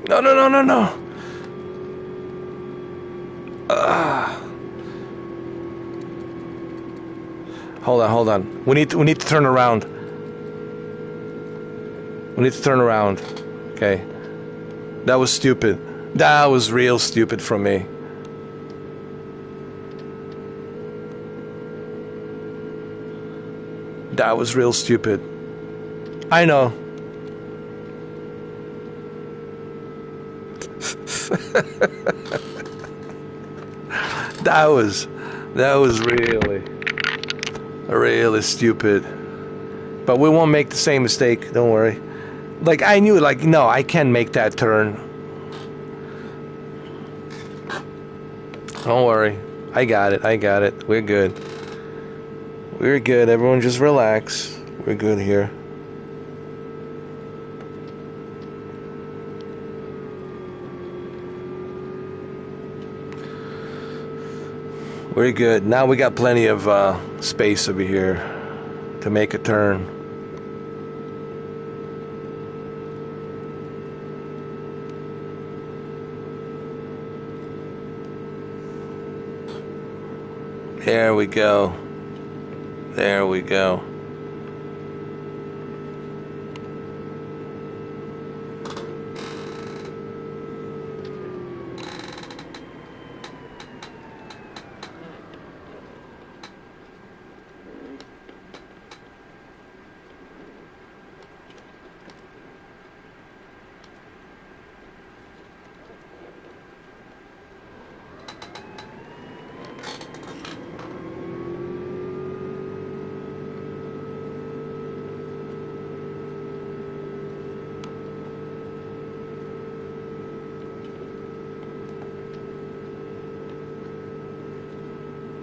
No, no, no, no, no. Hold on, hold on. We need to turn around. We need to turn around. Okay. That was stupid. That was real stupid from me. That was real stupid. I know. That was really stupid. But we won't make the same mistake, don't worry. Like, I knew, like, no, I can make that turn. Don't worry. I got it. We're good. We're good. Everyone just relax. We're good here. We're good. Now we got plenty of space over here to make a turn. There we go. There we go.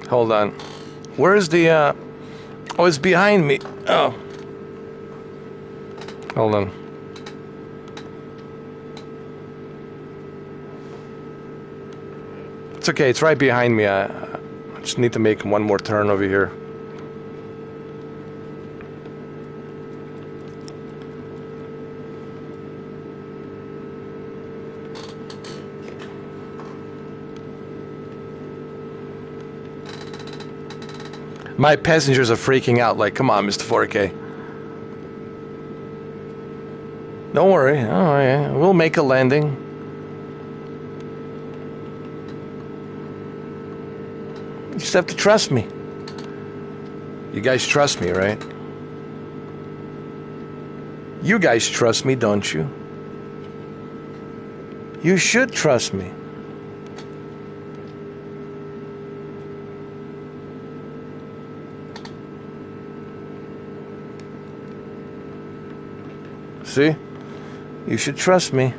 Hold on. Where's the, oh, it's behind me. Oh. Hold on. It's okay, it's right behind me. I just need to make one more turn over here. My passengers are freaking out, like, come on, Mr. 4K. Don't worry, oh, yeah. We'll make a landing. You just have to trust me. You guys trust me, right? You guys trust me, don't you? You should trust me. See? You should trust me.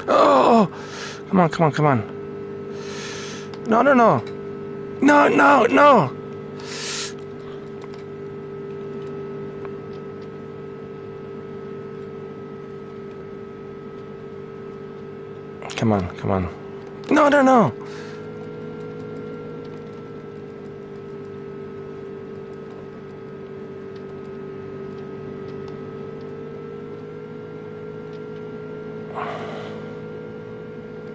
Oh, come on, come on, come on. No, no, no. No, no, no. Come on, come on. No, no, no.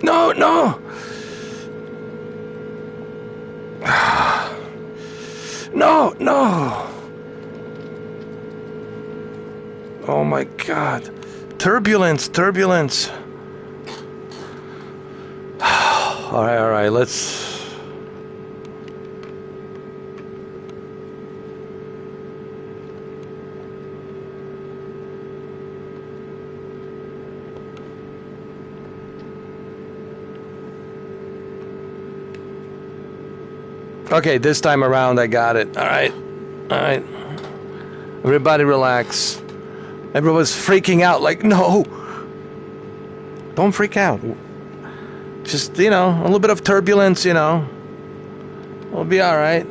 No, no. No, no. Oh my God. Turbulence, turbulence. All right, let's... Okay, this time around I got it. All right. Everybody relax. Everyone's freaking out like, no. Don't freak out. Just, you know, a little bit of turbulence, you know. We'll be all right.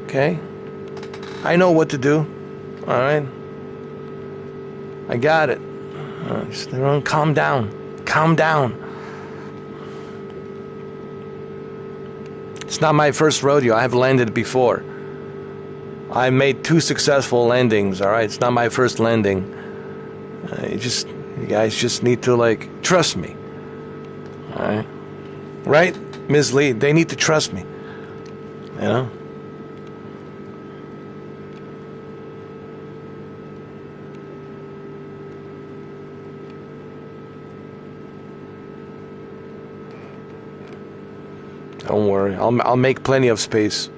Okay. I know what to do. All right. I got it. Just, calm down. Calm down. It's not my first rodeo. I have landed before. I made 2 successful landings, all right? It's not my first landing. You guys just need to, like, trust me. All right? Right, Ms. Lee? They need to trust me. You know? Don't worry. I'll make plenty of space.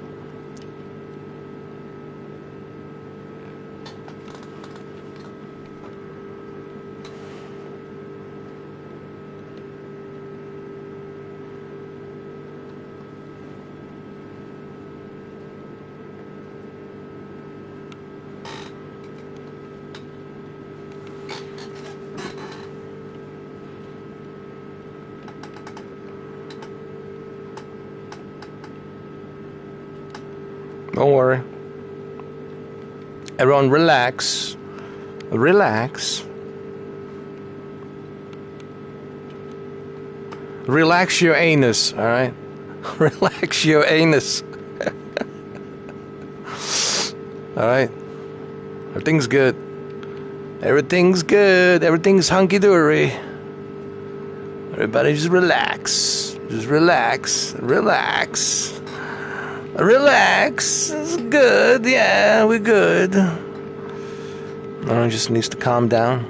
Don't worry. Everyone relax. Relax. Relax your anus, alright? Relax your anus. Alright? Everything's good. Everything's good. Everything's hunky-dory. Everybody just relax. Just relax. Relax. Relax. It's good. Yeah, we're good. No, just needs to calm down.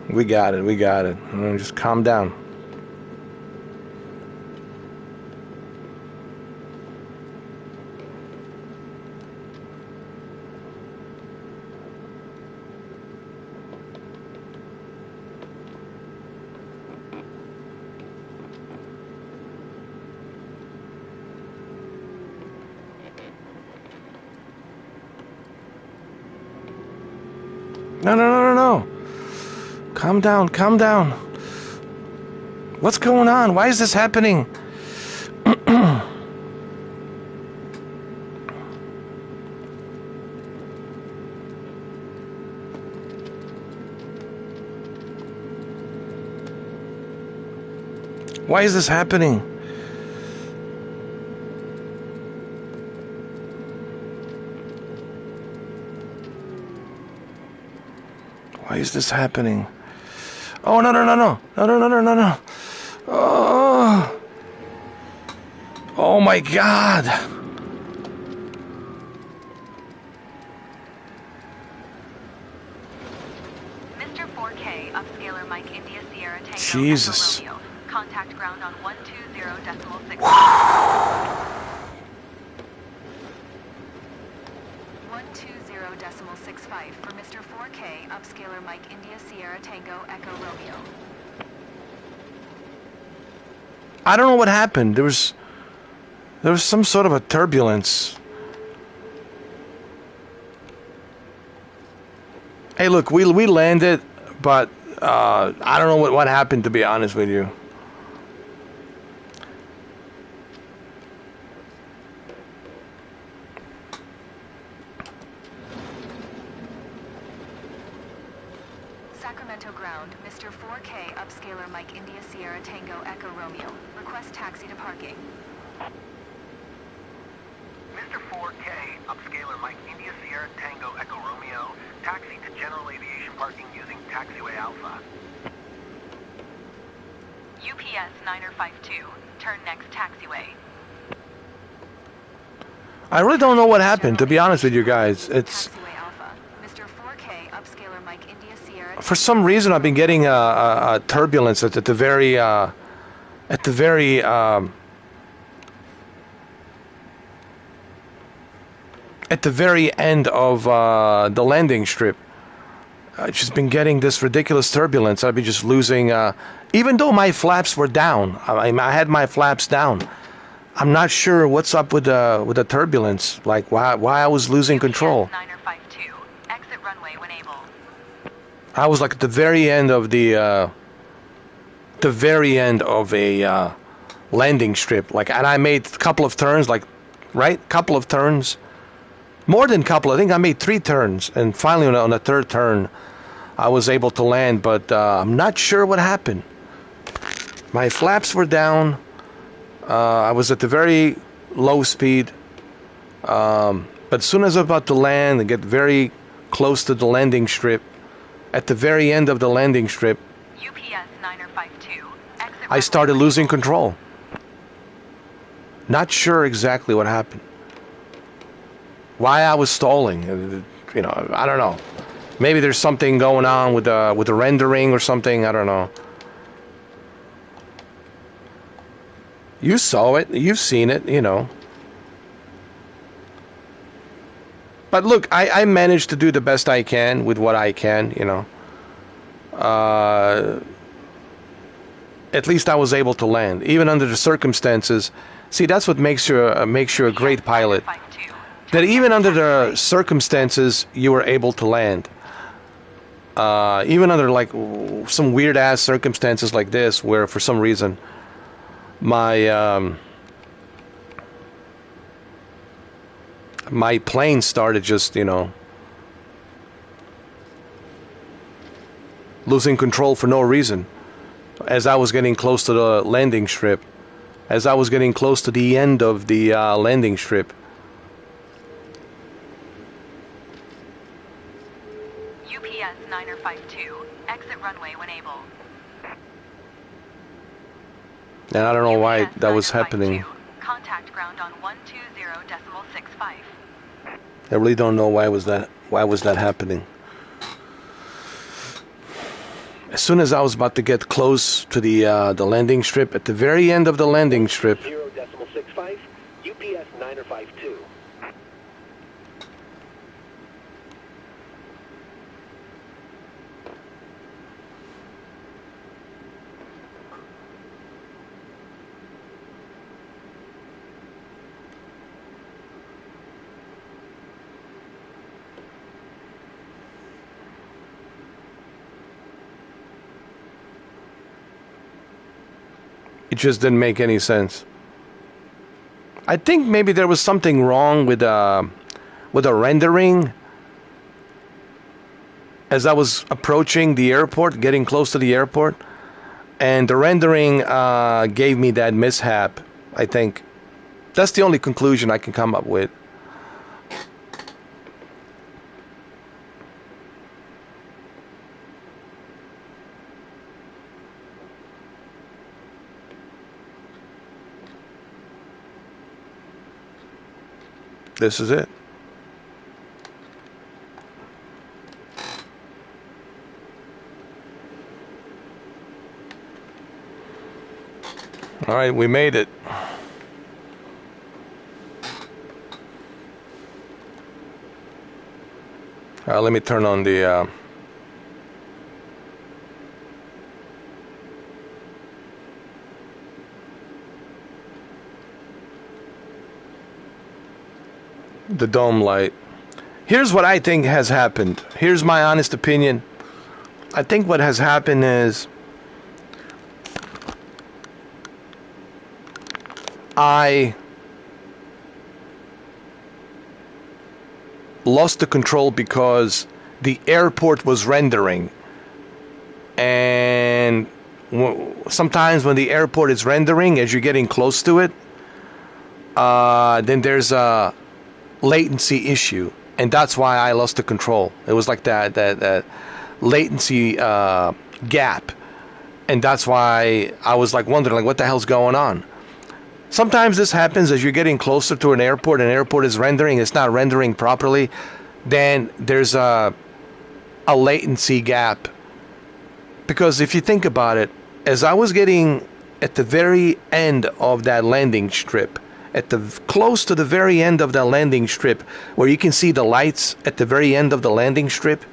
We got it, we got it. Just calm down. No. Calm down, calm down. What's going on? Why is this happening? Why is this happening? Why is this happening? Oh, no. Oh my God. Mr. 4K, upscaler Mike India Sierra Tango Jesus. Echo Romeo. Contact ground on 120.6. 120.65 for Mr. 4K, upscaler Mike India Sierra Tango Echo Romeo. I don't know what happened. There was some sort of a turbulence. Hey, look, we landed, but I don't know what happened, to be honest with you. Sacramento ground, Mr. 4K, upscaler Mike India Sierra Tango Echo Romeo. Request taxi to parking. Mr. 4K, upscaler Mike India Sierra Tango Echo Romeo, taxi to general aviation parking using taxiway Alpha. UPS 9052, turn next taxiway. I really don't know what happened, to be honest with you guys. It's Taxiway Alpha. Mr. 4K, upscaler Mike India Sierra. for some reason I've been getting a turbulence at the very end of the landing strip. I've just been getting this ridiculous turbulence. I've been just losing, even though my flaps were down. I had my flaps down. I'm not sure what's up with the turbulence. Like why I was losing control. 9052, exit runway when able. I was like at the very end of a landing strip. Like, and I made a couple of turns. Like, right, couple of turns. More than couple. I think I made 3 turns, and finally on the 3rd turn, I was able to land. But I'm not sure what happened. My flaps were down. I was at the very low speed. But as soon as I was about to land and get very close to the landing strip, at the very end of the landing strip, UPS 9052, exit I started losing control. Not sure exactly what happened. Why I was stalling, I don't know. Maybe there's something going on with the rendering or something. I don't know. You saw it. You've seen it. But But look, I managed to do the best I can with what I can, you know. At least I was able to land, even under the circumstances. See, that's what makes you a great pilot. That even under the circumstances, you were able to land. Even under like some weird ass circumstances like this, where for some reason my my plane started just, you know, losing control for no reason. As I was getting close to the landing strip, as I was getting close to the end of the landing strip. UPS 952, exit runway when able. And I don't know why UPS that was 952, happening. Contact ground on 120.65. I really don't know why was that happening. As soon as I was about to get close to the landing strip, at the very end of the landing strip, 0.65, UPS 952. it just didn't make any sense. I think maybe there was something wrong with the rendering. As I was approaching the airport, getting close to the airport, and the rendering gave me that mishap, I think. That's the only conclusion I can come up with. This is it. All right, we made it. Let me turn on the dome light. Here's what I think has happened. Here's my honest opinion. I think what has happened is I lost the control because the airport was rendering, and sometimes when the airport is rendering, as you're getting close to it, then there's a latency issue, and that's why I lost the control. It was like that latency gap, and that's why I was like wondering, like, what the hell's going on? Sometimes this happens as you're getting closer to an airport, and an airport is rendering, it's not rendering properly, then there's a latency gap. Because if you think about it, as I was getting at the very end of that landing strip, close to the very end of the landing strip, where you can see the lights at the very end of the landing strip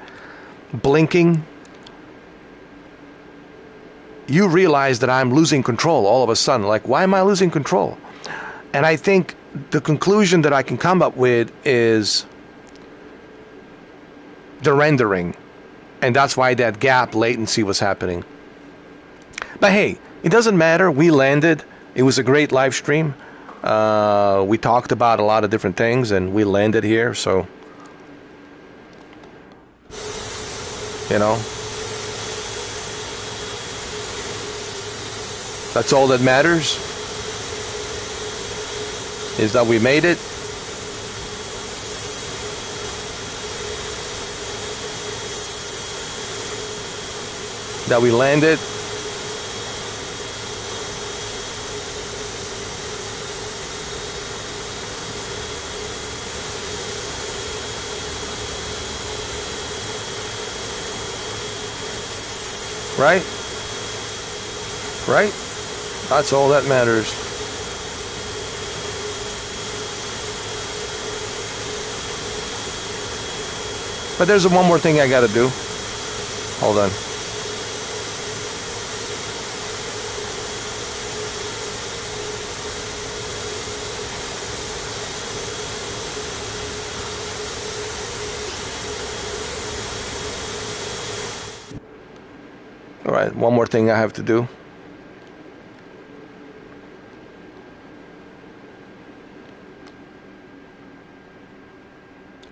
blinking, you realize that I'm losing control all of a sudden. Like, why am I losing control? And I think the conclusion that I can come up with is the rendering, and that's why that gap latency was happening. But hey, it doesn't matter. We landed. It was a great live stream. We talked about a lot of different things, and we landed here, so you know, that's all that matters, is that we made it. That we landed. Right? Right? That's all that matters. But there's one more thing I got to do. Hold on. All right, one more thing I have to do.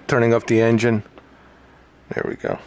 Turning off the engine. There we go.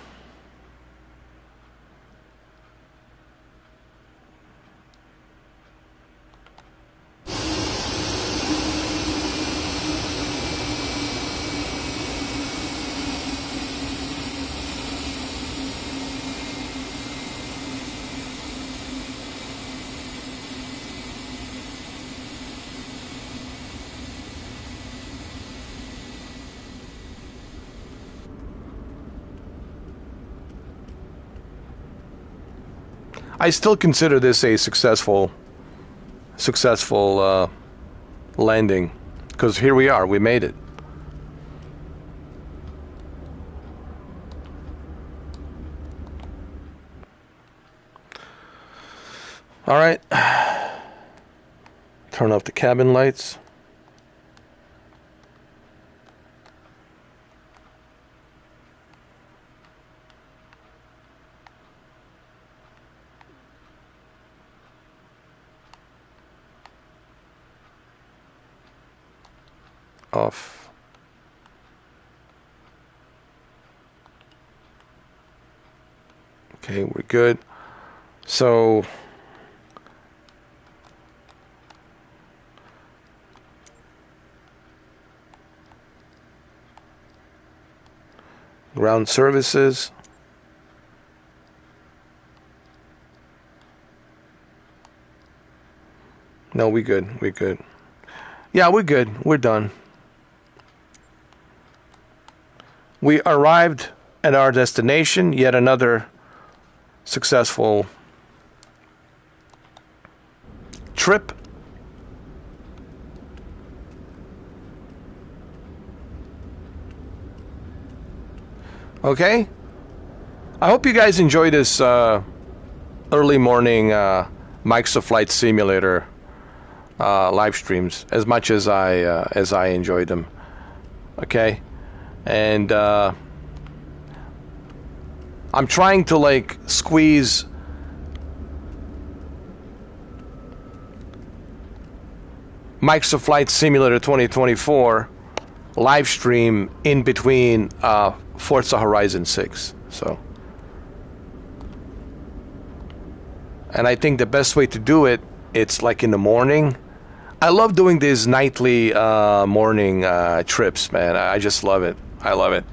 I still consider this a successful landing, because here we are, we made it. All right, turn off the cabin lights. Off. Okay, we're good. So ground services. No, we good. We're good. Yeah, we're good. We're done. We arrived at our destination, yet another successful trip. Okay? I hope you guys enjoy this early morning Microsoft Flight Simulator live streams as much as I enjoyed them. Okay? And I'm trying to like squeeze Microsoft Flight Simulator 2024 live stream in between Forza Horizon 6. So, and I think the best way to do it, it's like in the morning. I love doing these nightly morning trips, man. I just love it. I love it.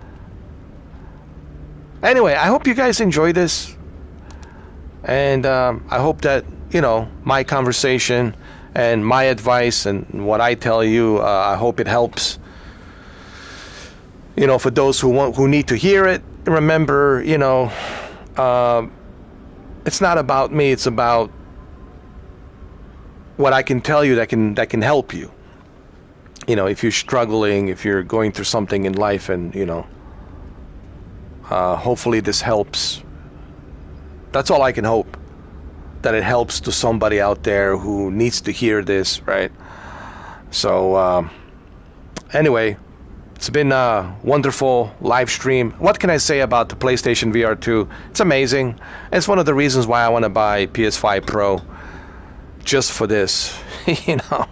Anyway, I hope you guys enjoy this. And I hope that, you know, my conversation and my advice and what I tell you, I hope it helps. You know, for those who need to hear it, remember, you know, it's not about me, it's about what I can tell you that can help you. You know, if you're struggling, if you're going through something in life, and you know, hopefully this helps. That's all I can hope, that it helps to somebody out there who needs to hear this, right? So anyway, it's been a wonderful live stream. What can I say about the PlayStation VR 2? It's amazing. It's one of the reasons why I want to buy PS5 Pro, just for this, you know.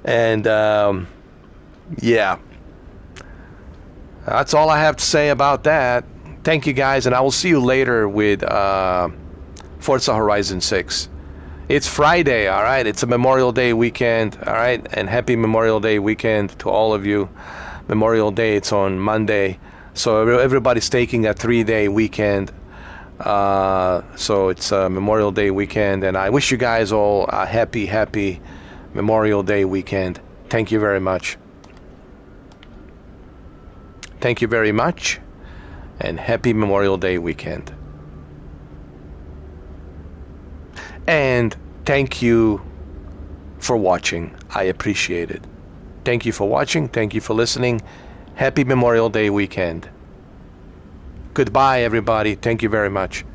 And yeah, that's all I have to say about that. Thank you guys, and I will see you later with Forza Horizon 6. It's Friday, all right? It's a Memorial Day weekend, all right? And happy Memorial Day weekend to all of you. Memorial Day, it's on Monday. So everybody's taking a 3-day weekend. So it's a Memorial Day weekend, and I wish you guys all a happy Memorial Day weekend. Thank you very much. Thank you very much, and happy Memorial Day weekend. And thank you for watching. I appreciate it. Thank you for watching. Thank you for listening. Happy Memorial Day weekend. Goodbye, everybody. Thank you very much.